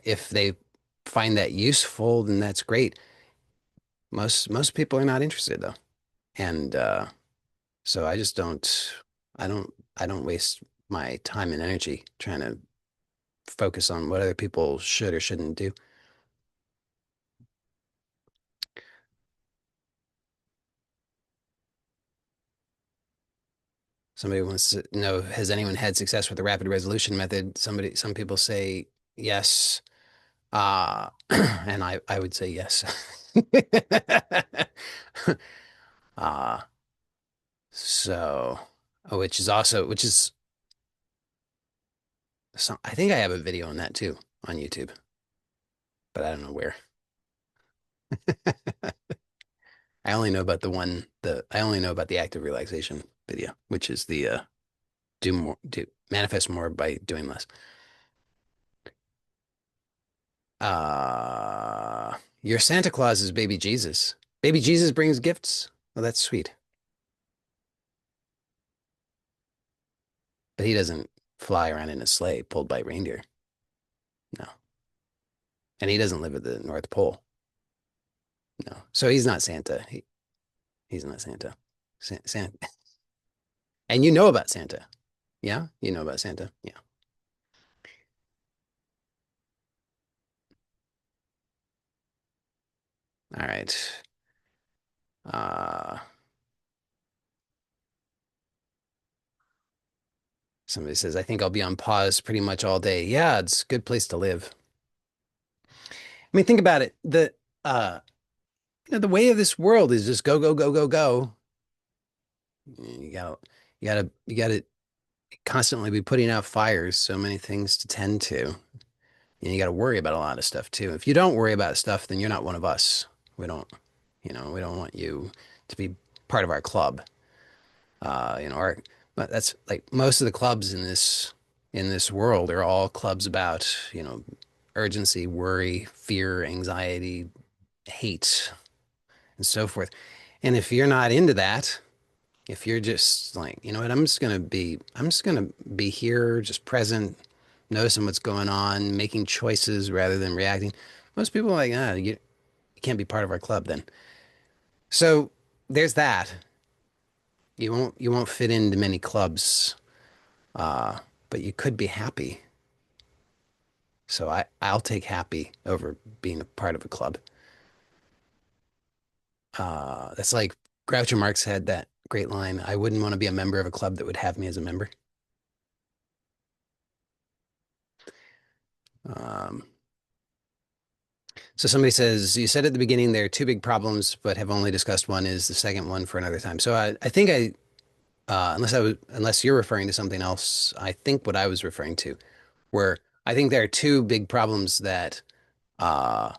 If they find that useful, then that's great. Most people are not interested though, and so I just don't. I don't waste my time and energy trying to focus on what other people should or shouldn't do. Somebody wants to know, has anyone had success with the rapid resolution method? Some people say yes, and I would say yes. Uh, so, which is some, I think I have a video on that too on YouTube, but I don't know where. I only know about the active relaxation video, which is the manifest more by doing less. Your Santa Claus is baby Jesus. Baby Jesus brings gifts. Well, that's sweet. But he doesn't fly around in a sleigh pulled by reindeer. No. And he doesn't live at the North Pole. No. So he's not Santa. He's not Santa. Santa. And you know about Santa. Yeah? You know about Santa? Yeah. All right. Uh, Somebody says, I think I'll be on pause pretty much all day. Yeah, it's a good place to live. I mean, think about it. Uh, the way of this world is just go, go, go, go, go. You gotta, you gotta constantly be putting out fires. So many things to tend to. And you got to worry about a lot of stuff too. If you don't worry about stuff, then you're not one of us. We don't, we don't want you to be part of our club. Our, but that's like most of the clubs in this world are all clubs about, urgency, worry, fear, anxiety, hate, and so forth. And if you're not into that, if you're just like, you know what, I'm just gonna be here, just present, noticing what's going on, making choices rather than reacting. Most people are like, you can't be part of our club then. So there's that. You won't fit into many clubs, uh, but you could be happy. So I'll take happy over being a part of a club. That's like Groucho Marx had that great line. I wouldn't want to be a member of a club that would have me as a member. Um, so somebody says, you said at the beginning there are two big problems, but have only discussed one. Is the second one for another time? So I think unless you're referring to something else, I think what I was referring to were, I think there are two big problems that uh,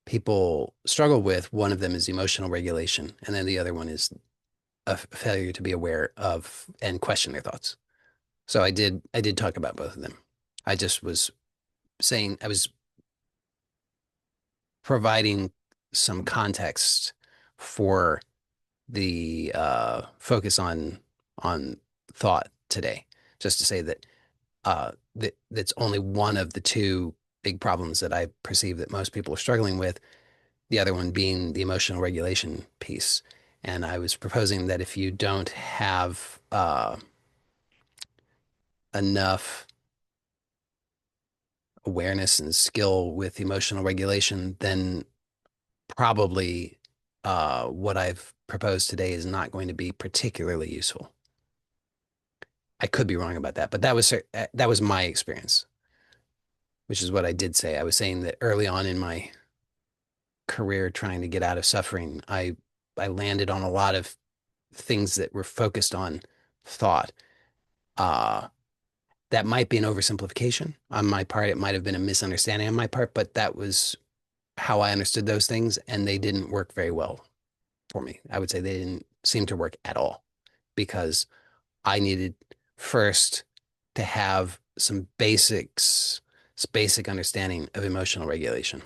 people struggle with. One of them is emotional regulation, and then the other one is a failure to be aware of and question their thoughts. So I did talk about both of them. I just was saying I was providing some context for the focus on thought today, just to say that that's only one of the two big problems that I perceive that most people are struggling with. The other one being the emotional regulation piece. And I was proposing that if you don't have enough awareness and skill with emotional regulation, then probably what I've proposed today is not going to be particularly useful. I could be wrong about that, but that was my experience, which is what I did say. I was saying that early on in my career trying to get out of suffering, I landed on a lot of things that were focused on thought. Uh, that might be an oversimplification on my part. It might have been a misunderstanding on my part, but that was how I understood those things, and they didn't work very well for me. I would say they didn't seem to work at all because I needed first to have some basic understanding of emotional regulation.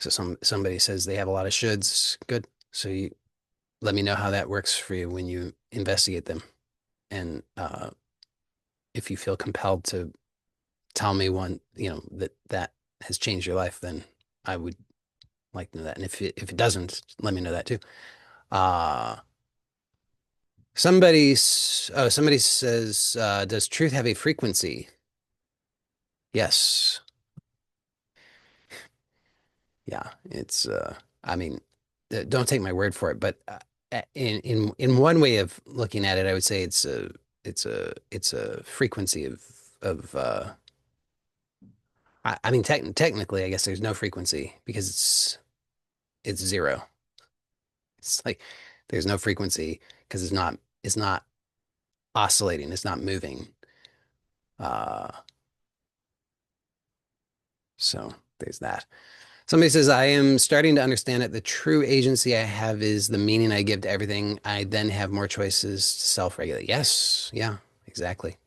So somebody says they have a lot of shoulds. Good. So you let me know how that works for you when you investigate them. And if you feel compelled to tell me one, that has changed your life, then I would like to know that. And if it doesn't, let me know that too. Uh, somebody says, does truth have a frequency? Yes. Yeah. I mean, don't take my word for it, but in one way of looking at it, I would say it's a frequency of I mean, technically, I guess there's no frequency because it's zero. It's like there's no frequency because it's not oscillating, it's not moving. Uh, so there's that. Somebody says, I am starting to understand that the true agency I have is the meaning I give to everything. I then have more choices to self-regulate. Yes, yeah, exactly.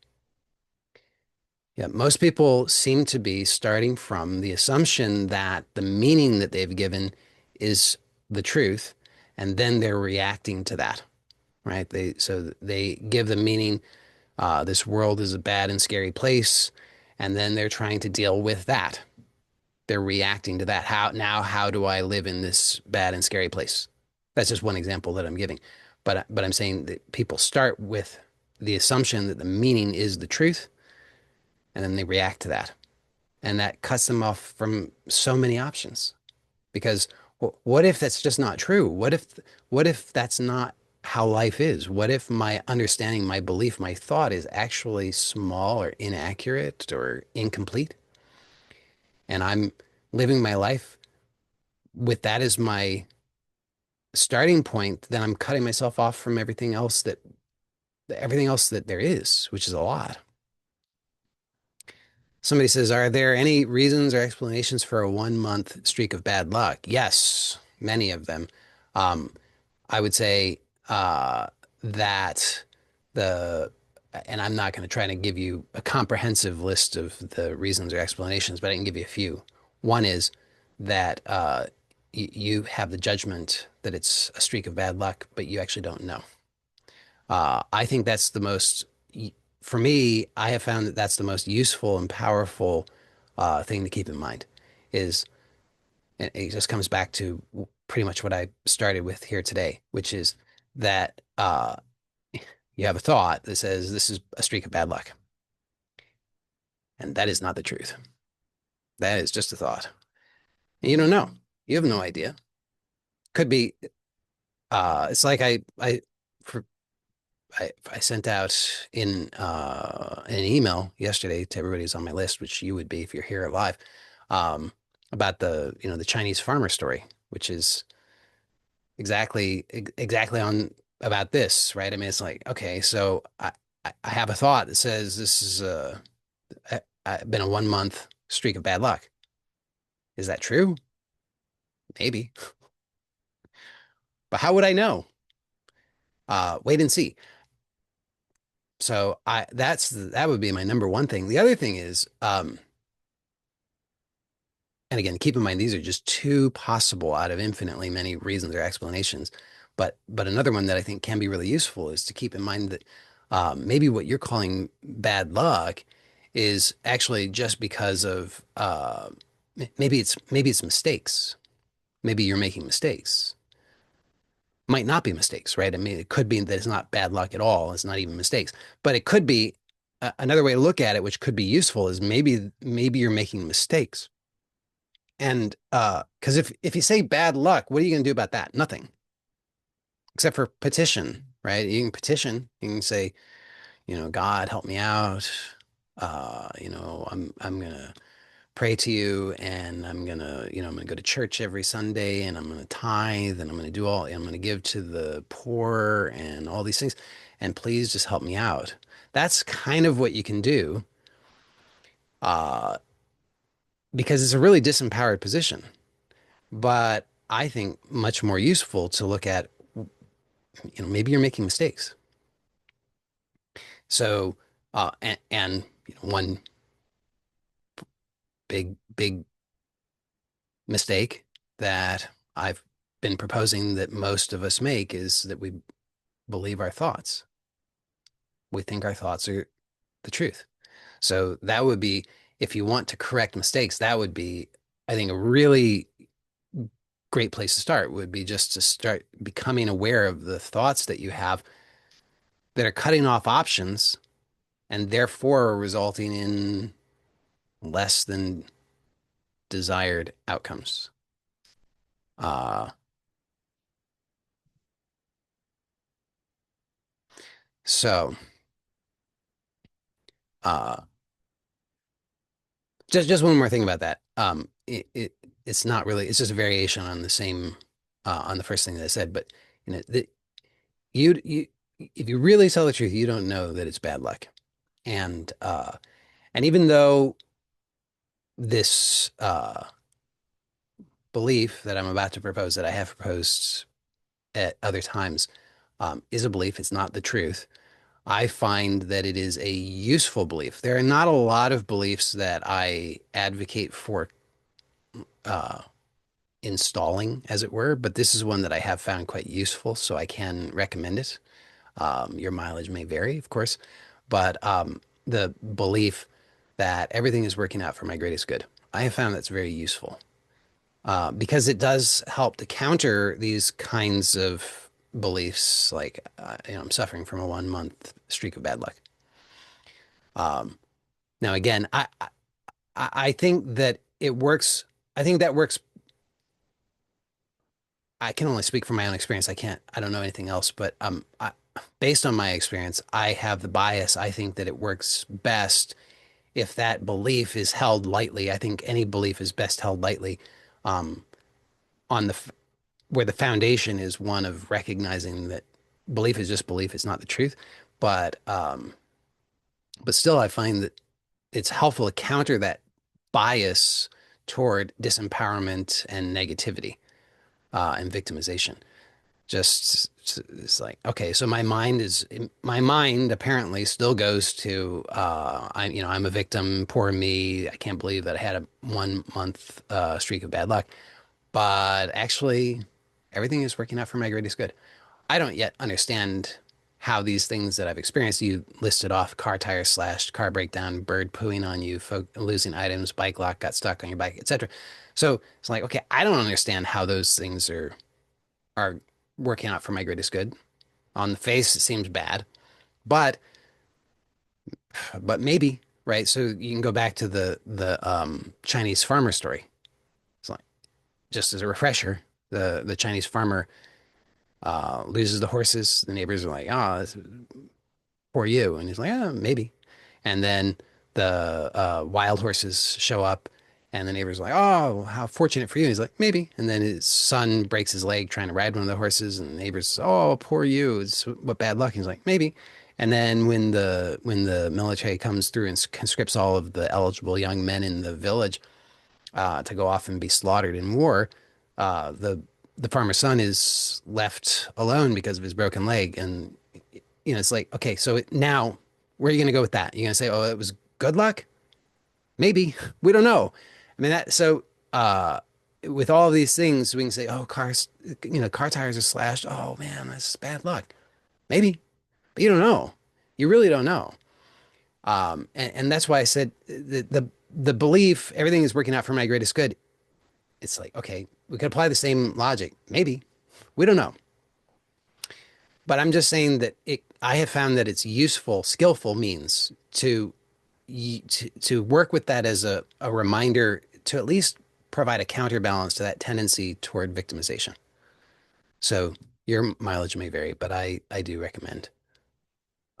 Yeah, most people seem to be starting from the assumption that the meaning that they've given is the truth, and then they're reacting to that, right? They give the meaning, this world is a bad and scary place, and then they're trying to deal with that. They're reacting to that. How do I live in this bad and scary place? That's just one example that I'm giving. But I'm saying that people start with the assumption that the meaning is the truth, and then they react to that. And that cuts them off from so many options. Because what if that's just not true? What if that's not how life is? What if my understanding, my belief, my thought is actually small or inaccurate or incomplete? And I'm living my life with that as my starting point, then I'm cutting myself off from everything else that there is, which is a lot. Somebody says, are there any reasons or explanations for a 1 month streak of bad luck? Yes, many of them. Um, I would say that the, and I'm not going to try to give you a comprehensive list of the reasons or explanations, but I can give you a few. One is that you have the judgment that it's a streak of bad luck, but you actually don't know. I think that's the most, for me, I have found that that's the most useful and powerful thing to keep in mind is, and it just comes back to pretty much what I started with here today, which is that you have a thought that says this is a streak of bad luck. And that is not the truth. That is just a thought. And you don't know. You have no idea. Could be, It's like for, I sent out in an email yesterday to everybody who's on my list, which you would be if you're here live, um, about the Chinese farmer story, which is exactly on about this, right? I mean, it's like, okay, so I have a thought that says this is been a 1 month streak of bad luck. Is that true? Maybe, but how would I know? Wait and see. So that would be my number one thing. The other thing is, and again, keep in mind these are just two possible out of infinitely many reasons or explanations. But another one that I think can be really useful is to keep in mind that maybe what you're calling bad luck is actually just because of maybe it's mistakes. Maybe you're making mistakes. Might not be mistakes, right? I mean, it could be that it's not bad luck at all. It's not even mistakes, but it could be another way to look at it, which could be useful, is maybe you're making mistakes. And because if you say bad luck, what are you going to do about that? Nothing, except for petition, right? You can petition. You can say, God help me out. I'm gonna pray to you, and I'm gonna go to church every Sunday, and I'm gonna tithe, and I'm gonna give to the poor, and all these things, and please just help me out. That's kind of what you can do, uh, because it's a really disempowered position. But I think much more useful to look at, maybe you're making mistakes. So, and one big mistake that I've been proposing that most of us make is that we believe our thoughts. We think our thoughts are the truth. So that would be, if you want to correct mistakes, that would be, I think, a really great place to start would be just to start becoming aware of the thoughts that you have that are cutting off options and therefore resulting in less than desired outcomes. Uh, so uh, just one more thing about that. It's not really, it's just a variation on the same on the first thing that I said, but that you if you really tell the truth, you don't know that it's bad luck. And even though this belief that I'm about to propose, that I have proposed at other times, is a belief, it's not the truth. I find that it is a useful belief. There are not a lot of beliefs that I advocate for uh, installing, as it were, but this is one that I have found quite useful, so I can recommend it. Your mileage may vary, of course, but the belief that everything is working out for my greatest good, I have found that's very useful because it does help to counter these kinds of beliefs, like I'm suffering from a 1 month streak of bad luck. Um, Now, again, I think that it works. I think that works. I can only speak from my own experience. I don't know anything else, but based on my experience, I have the bias. I think that it works best if that belief is held lightly. I think any belief is best held lightly, um, on where the foundation is one of recognizing that belief is just belief. It's not the truth. But still, I find that it's helpful to counter that bias toward disempowerment and negativity and victimization. Just it's like, okay, so my mind apparently still goes to I'm a victim, poor me. I can't believe that I had a 1 month streak of bad luck, but actually everything is working out for my greatest good. I don't yet understand how these things that I've experienced, you listed off: car tire slashed, car breakdown, bird pooing on you, losing items, bike lock got stuck on your bike, etc. So it's like, okay, I don't understand how those things are working out for my greatest good. On the face, it seems bad, but maybe, right? So you can go back to the Chinese farmer story. It's like, just as a refresher, the Chinese farmer loses the horses. The neighbors are like, "Oh, poor you," and he's like, "Ah, maybe." And then the wild horses show up, and the neighbor's like, "Oh, how fortunate for you." And he's like, "Maybe." And then his son breaks his leg trying to ride one of the horses, and the neighbor's, "Oh, poor you. It's what bad luck." And he's like, "Maybe." And then when the military comes through and conscripts all of the eligible young men in the village to go off and be slaughtered in war, the farmer's son is left alone because of his broken leg, and it's like, okay, so now where are you going to go with that? You're going to say, oh, it was good luck? Maybe. We don't know. I mean, uh, with all of these things, we can say, oh, car tires are slashed. Oh, man, that's bad luck. Maybe, but you don't know. You really don't know. And that's why I said the belief everything is working out for my greatest good. It's like, okay, we could apply the same logic. Maybe. We don't know. But I'm just saying that I have found that it's useful, skillful means to work with that as a reminder to at least provide a counterbalance to that tendency toward victimization. So your mileage may vary, but I do recommend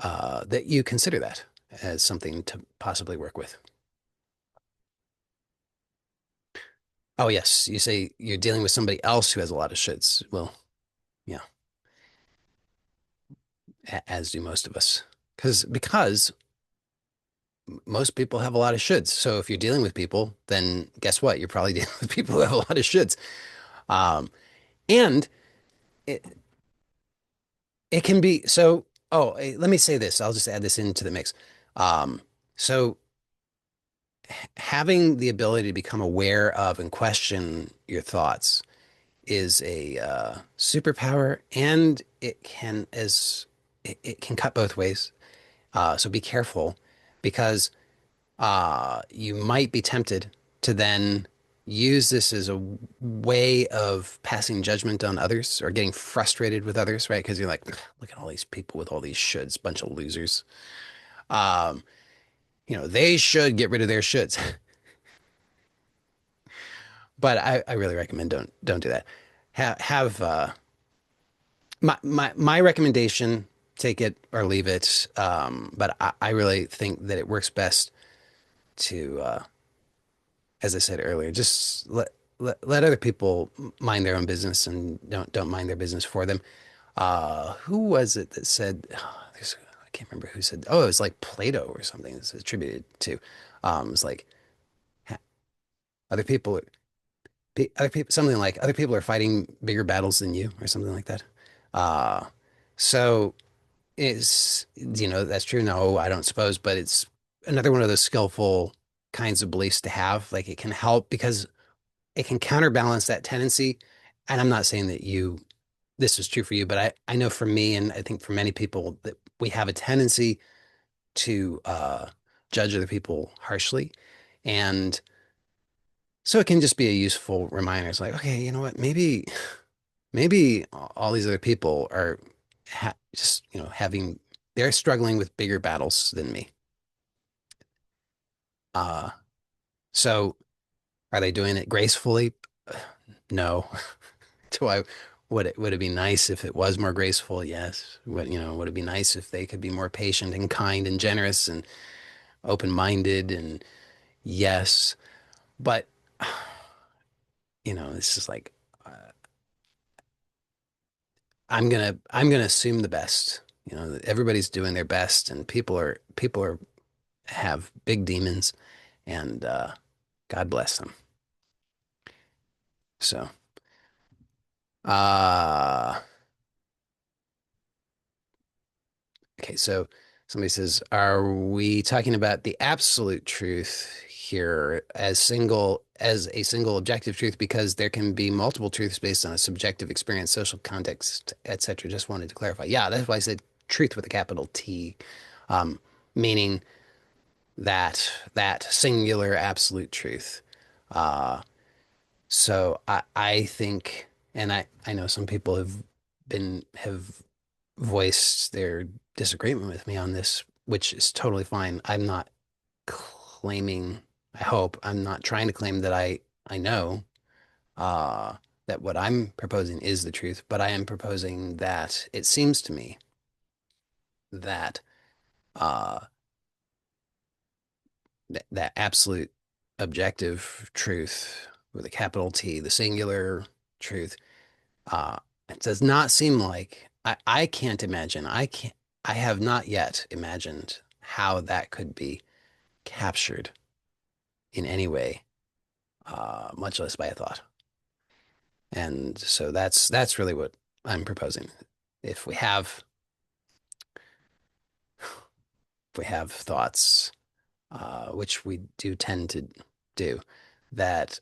that you consider that as something to possibly work with. Oh, yes, you say you're dealing with somebody else who has a lot of shoulds. Well, yeah, as do most of us. Because most people have a lot of shoulds. So if you're dealing with people, then guess what? You're probably dealing with people who have a lot of shoulds. Um, and it, it can be so. Oh, let me say this. I'll just add this into the mix. So having the ability to become aware of and question your thoughts is a superpower, and it can cut both ways. So be careful because you might be tempted to then use this as a way of passing judgment on others or getting frustrated with others, right? Because you're like, look at all these people with all these shoulds, bunch of losers. Um, they should get rid of their shoulds. But I really recommend don't do that. Have my recommendation, take it or leave it. But I really think that it works best to as I said earlier, just let other people mind their own business and don't mind their business for them. Who was it that said? I can't remember who said. Oh, it was like Plato or something. It's attributed to. It's like other people, other people, something like other people are fighting bigger battles than you, or something like that. Uh, so that's true? No, I don't suppose, but it's another one of those skillful kinds of beliefs to have. Like it can help because it can counterbalance that tendency. And I'm not saying that this is true for you, but I know for me, and I think for many people, that we have a tendency to judge other people harshly. And so it can just be a useful reminder. It's like, okay, you know what? Maybe all these other people are just, they're struggling with bigger battles than me. Uh, so are they doing it gracefully? No. Do I would it be nice if it was more graceful? Yes. Would it be nice if they could be more patient and kind and generous and open-minded? And yes. But this is like I'm gonna assume the best. That everybody's doing their best, and people are have big demons, and God bless them. So, uh, okay, so somebody says, are we talking about the absolute truth here as a single objective truth? Because there can be multiple truths based on a subjective experience, social context, etc. Just wanted to clarify. Yeah, that's why I said truth with a capital T, meaning that singular absolute truth. Uh, so I think, and I know some people have voiced their disagreement with me on this, which is totally fine. I'm not claiming, I hope, I'm not trying to claim that I know. Uh, that what I'm proposing is the truth, but I am proposing that it seems to me that uh, that absolute objective truth with a capital T, the singular truth, uh, it does not seem like I can't imagine. I have not yet imagined how that could be captured in any way, much less by a thought. And so that's really what I'm proposing. If we have if we have thoughts, which we do tend to do, that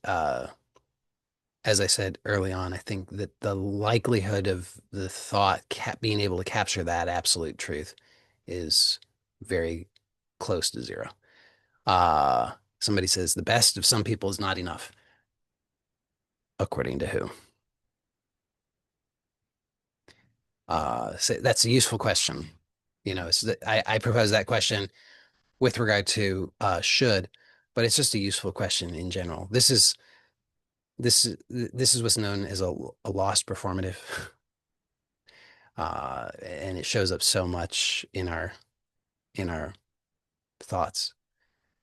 as I said early on, I think that the likelihood of the thought being able to capture that absolute truth is very close to zero. Somebody says the best of some people is not enough, according to who? So that's a useful question. I propose that question with regard to should, but it's just a useful question in general. This is what's known as a lost performative, and it shows up so much in our thoughts.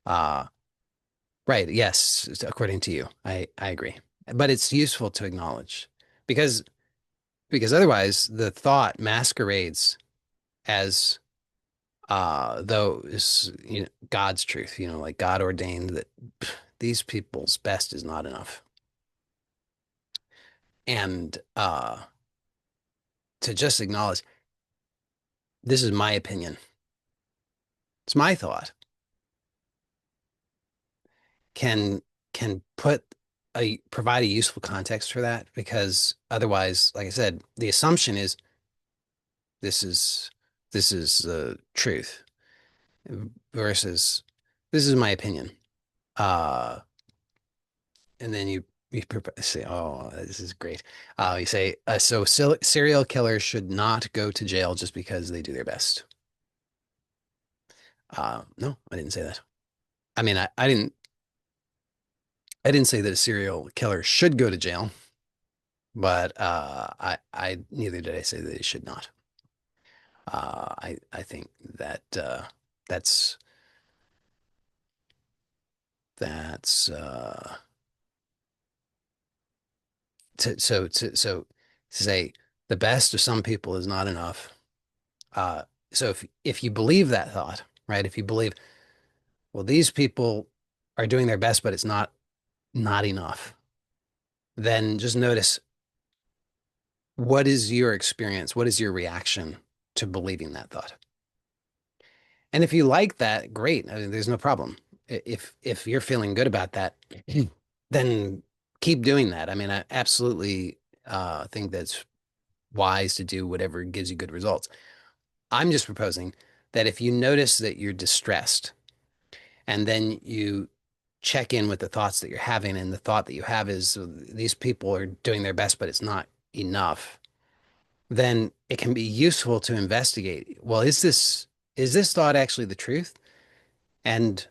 Uh, right? Yes, according to you, I agree, but it's useful to acknowledge because otherwise the thought masquerades as though is God's truth, like God ordained that these people's best is not enough. And to just acknowledge this is my opinion, it's my thought, can put provide a useful context for that because otherwise, like I said, the assumption is this is the truth versus this is my opinion. Uh, and then you say, "Oh, this is great." You say, "So serial killers should not go to jail just because they do their best." No, I didn't say that. I mean, I didn't say that a serial killer should go to jail, but I neither did I say that he should not. I think that that's that's to say the best of some people is not enough. So if you believe that thought, right? If you believe, well, these people are doing their best, but it's not enough, then just notice what is your experience? What is your reaction to believing that thought? And if you like that, great. I mean, there's no problem. If you're feeling good about that, then keep doing that. I mean, I absolutely think that's wise to do whatever gives you good results. I'm just proposing that if you notice that you're distressed and then you check in with the thoughts that you're having, and the thought that you have is these people are doing their best, but it's not enough, then it can be useful to investigate, well, is this thought actually the truth? And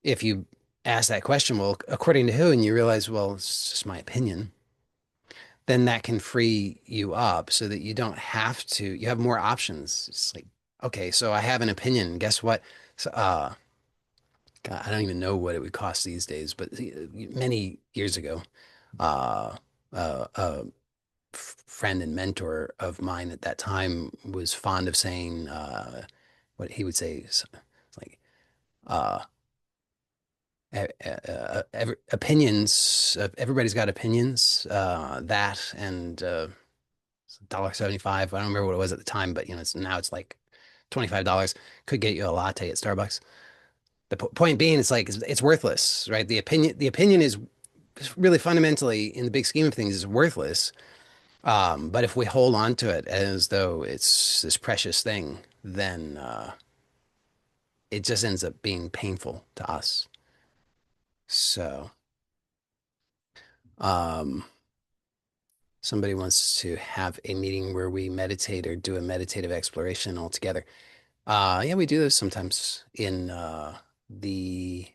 if you ask that question, well, according to who, and you realize, well, it's just my opinion, then that can free you up so that you have more options. It's like, okay, so I have an opinion. Guess what? So, God, I don't even know what it would cost these days, but many years ago, uh, a friend and mentor of mine at that time was fond of saying, what he would say, it's like, uh, opinions. Everybody's got opinions. That and $1.75. I don't remember what it was at the time, but now it's like $25. Could get you a latte at Starbucks. The point being, it's like it's worthless, right? The opinion is really fundamentally, in the big scheme of things, is worthless. But if we hold on to it as though it's this precious thing, then it just ends up being painful to us. So, um, somebody wants to have a meeting where we meditate or do a meditative exploration all together. Yeah, we do this sometimes in the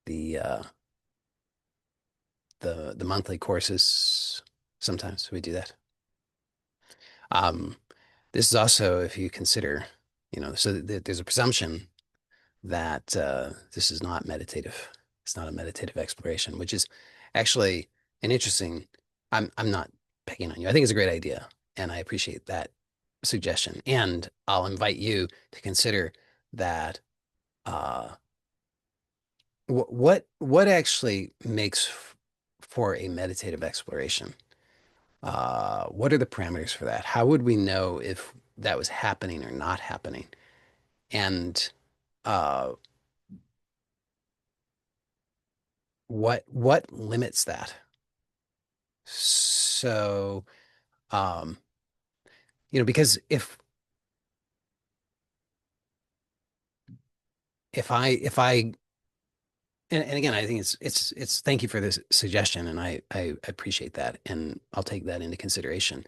the uh, the monthly courses. Sometimes we do that. Um, this is also, if you consider, so there's a presumption that this is not meditative. It's not a meditative exploration, which is actually an interesting. I'm not picking on you. I think it's a great idea, and I appreciate that suggestion. And I'll invite you to consider that. Uh, what actually makes for a meditative exploration? What are the parameters for that? How would we know if that was happening or not happening? And uh, what limits that? So, um, because if I and again, I think it's thank you for this suggestion, and I appreciate that, and I'll take that into consideration.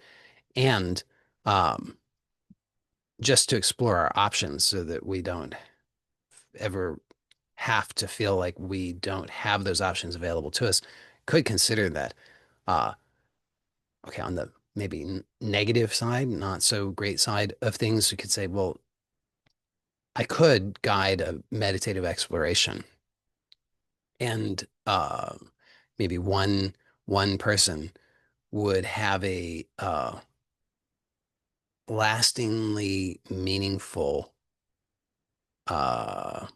And um, just to explore our options so that we don't ever have to feel like we don't have those options available to us, could consider that. Uh, okay, on the maybe negative side, not so great side of things, we could say, well, I could guide a meditative exploration, and maybe one person would have a lastingly meaningful uh,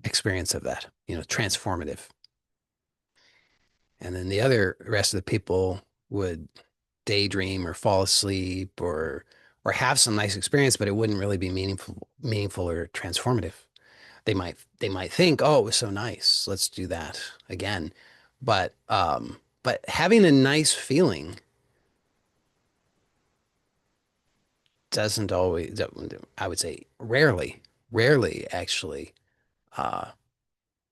experience of that, transformative. And then the other rest of the people would daydream or fall asleep or have some nice experience, but it wouldn't really be meaningful or transformative. They might think, oh, it was so nice. Let's do that again. But having a nice feeling doesn't always, I would say rarely actually uh,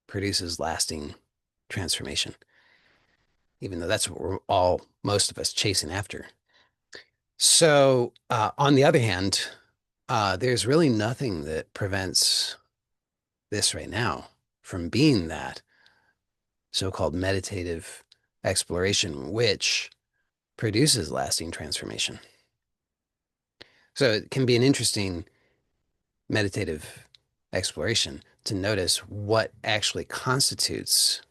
produces lasting transformation, even though that's what we're all, most of us, chasing after. So, on the other hand, there's really nothing that prevents this right now from being that so-called meditative exploration, which produces lasting transformation. So it can be an interesting meditative exploration to notice what actually constitutes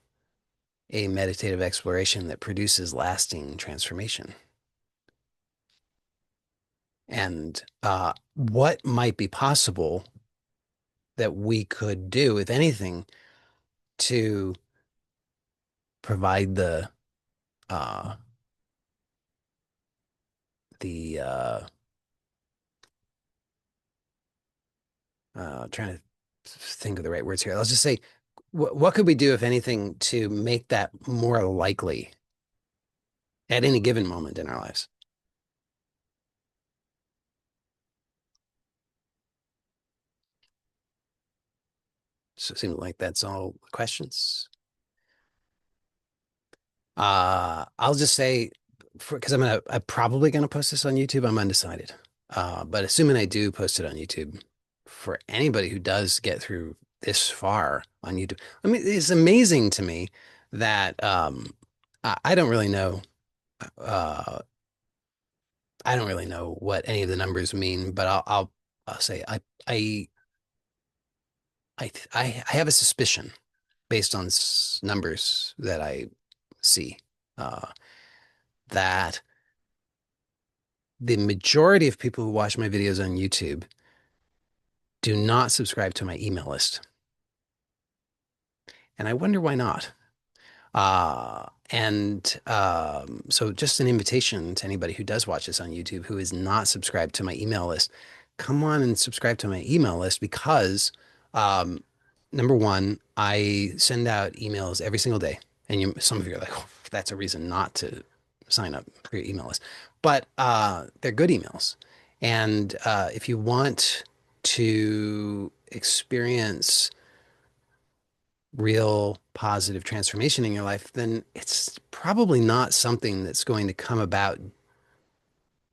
a meditative exploration that produces lasting transformation. And what might be possible that we could do, if anything, to provide uh, the trying to think of the right words here. Let's just say, what could we do, if anything, to make that more likely at any given moment in our lives? So it seems like that's all the questions. I'll just say, because I'm probably gonna post this on YouTube. I'm undecided. But assuming I do post it on YouTube, for anybody who does get through this far on YouTube, I mean, it's amazing to me that I don't really know. Uh, I don't really know what any of the numbers mean, but I'll say I have a suspicion based on numbers that I see, uh, that the majority of people who watch my videos on YouTube do not subscribe to my email list. And I wonder why not. And so just an invitation to anybody who does watch this on YouTube who is not subscribed to my email list, come on and subscribe to my email list because um, number one, I send out emails every single day. And some of you are like, oh, that's a reason not to sign up for your email list. But they're good emails. And if you want to experience real positive transformation in your life, then it's probably not something that's going to come about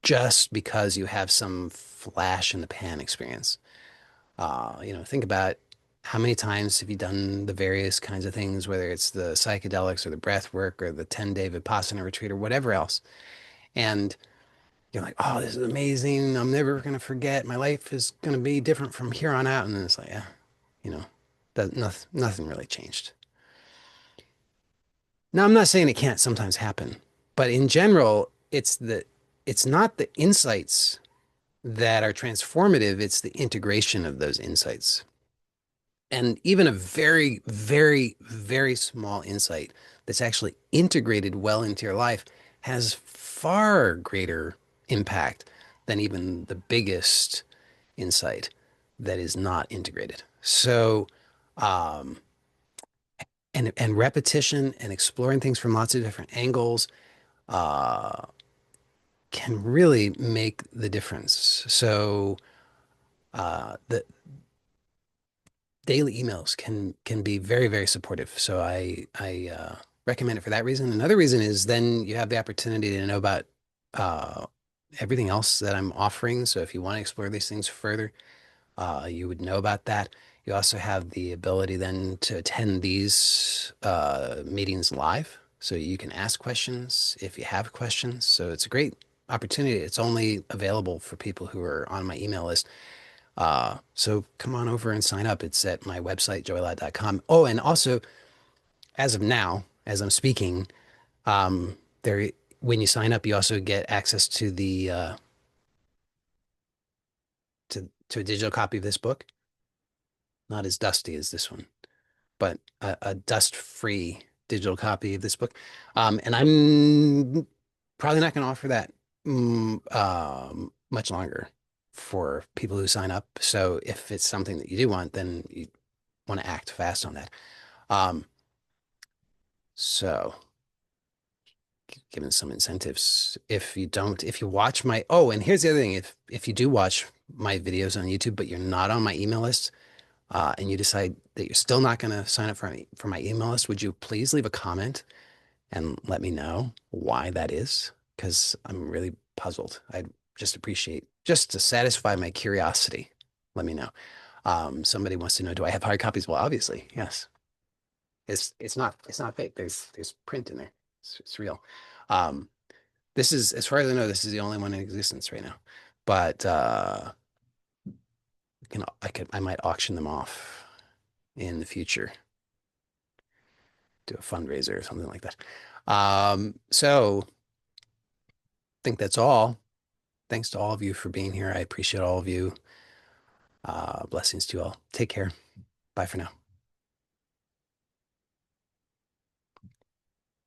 just because you have some flash in the pan experience. Think about How many times have you done the various kinds of things, whether it's the psychedelics or the breath work or the 10-day Vipassana retreat or whatever else? And you're like, oh, this is amazing. I'm never going to forget. My life is going to be different from here on out. And then it's like, yeah, you know, that nothing really changed. Now, I'm not saying it can't sometimes happen, but in general, it's not the insights that are transformative, it's the integration of those insights. And even a very, very, very small insight that's actually integrated well into your life has far greater impact than even the biggest insight that is not integrated. So, um, and repetition and exploring things from lots of different angles uh, can really make the difference. So, the daily emails can be very, very supportive. So I recommend it for that reason. Another reason is then you have the opportunity to know about uh, everything else that I'm offering. So if you want to explore these things further, you would know about that. You also have the ability then to attend these meetings live. So you can ask questions if you have questions. So it's a great opportunity. It's only available for people who are on my email list. So come on over and sign up. It's at my website, joylad.com. Oh, and also, as of now, as I'm speaking, there when you sign up, you also get access to the to a digital copy of this book. Not as dusty as this one, but a dust-free digital copy of this book. And I'm probably not going to offer that much longer for people who sign up. So if it's something that you do want, then you want to act fast on that. Um, so given some incentives, if you watch my, oh, and here's the other thing, if you do watch my videos on YouTube, but you're not on my email list, and you decide that you're still not going to sign up for my email list, would you please leave a comment and let me know why that is? Because I'm really puzzled. I'd just appreciate just to satisfy my curiosity. Let me know. Somebody wants to know, do I have hard copies? Well, obviously, yes. It's not fake. There's print in there. It's real. Um, this is, as far as I know, this is the only one in existence right now. But I might auction them off in the future, do a fundraiser or something like that. So I think that's all. Thanks to all of you for being here. I appreciate all of you. Blessings to you all. Take care. Bye for now.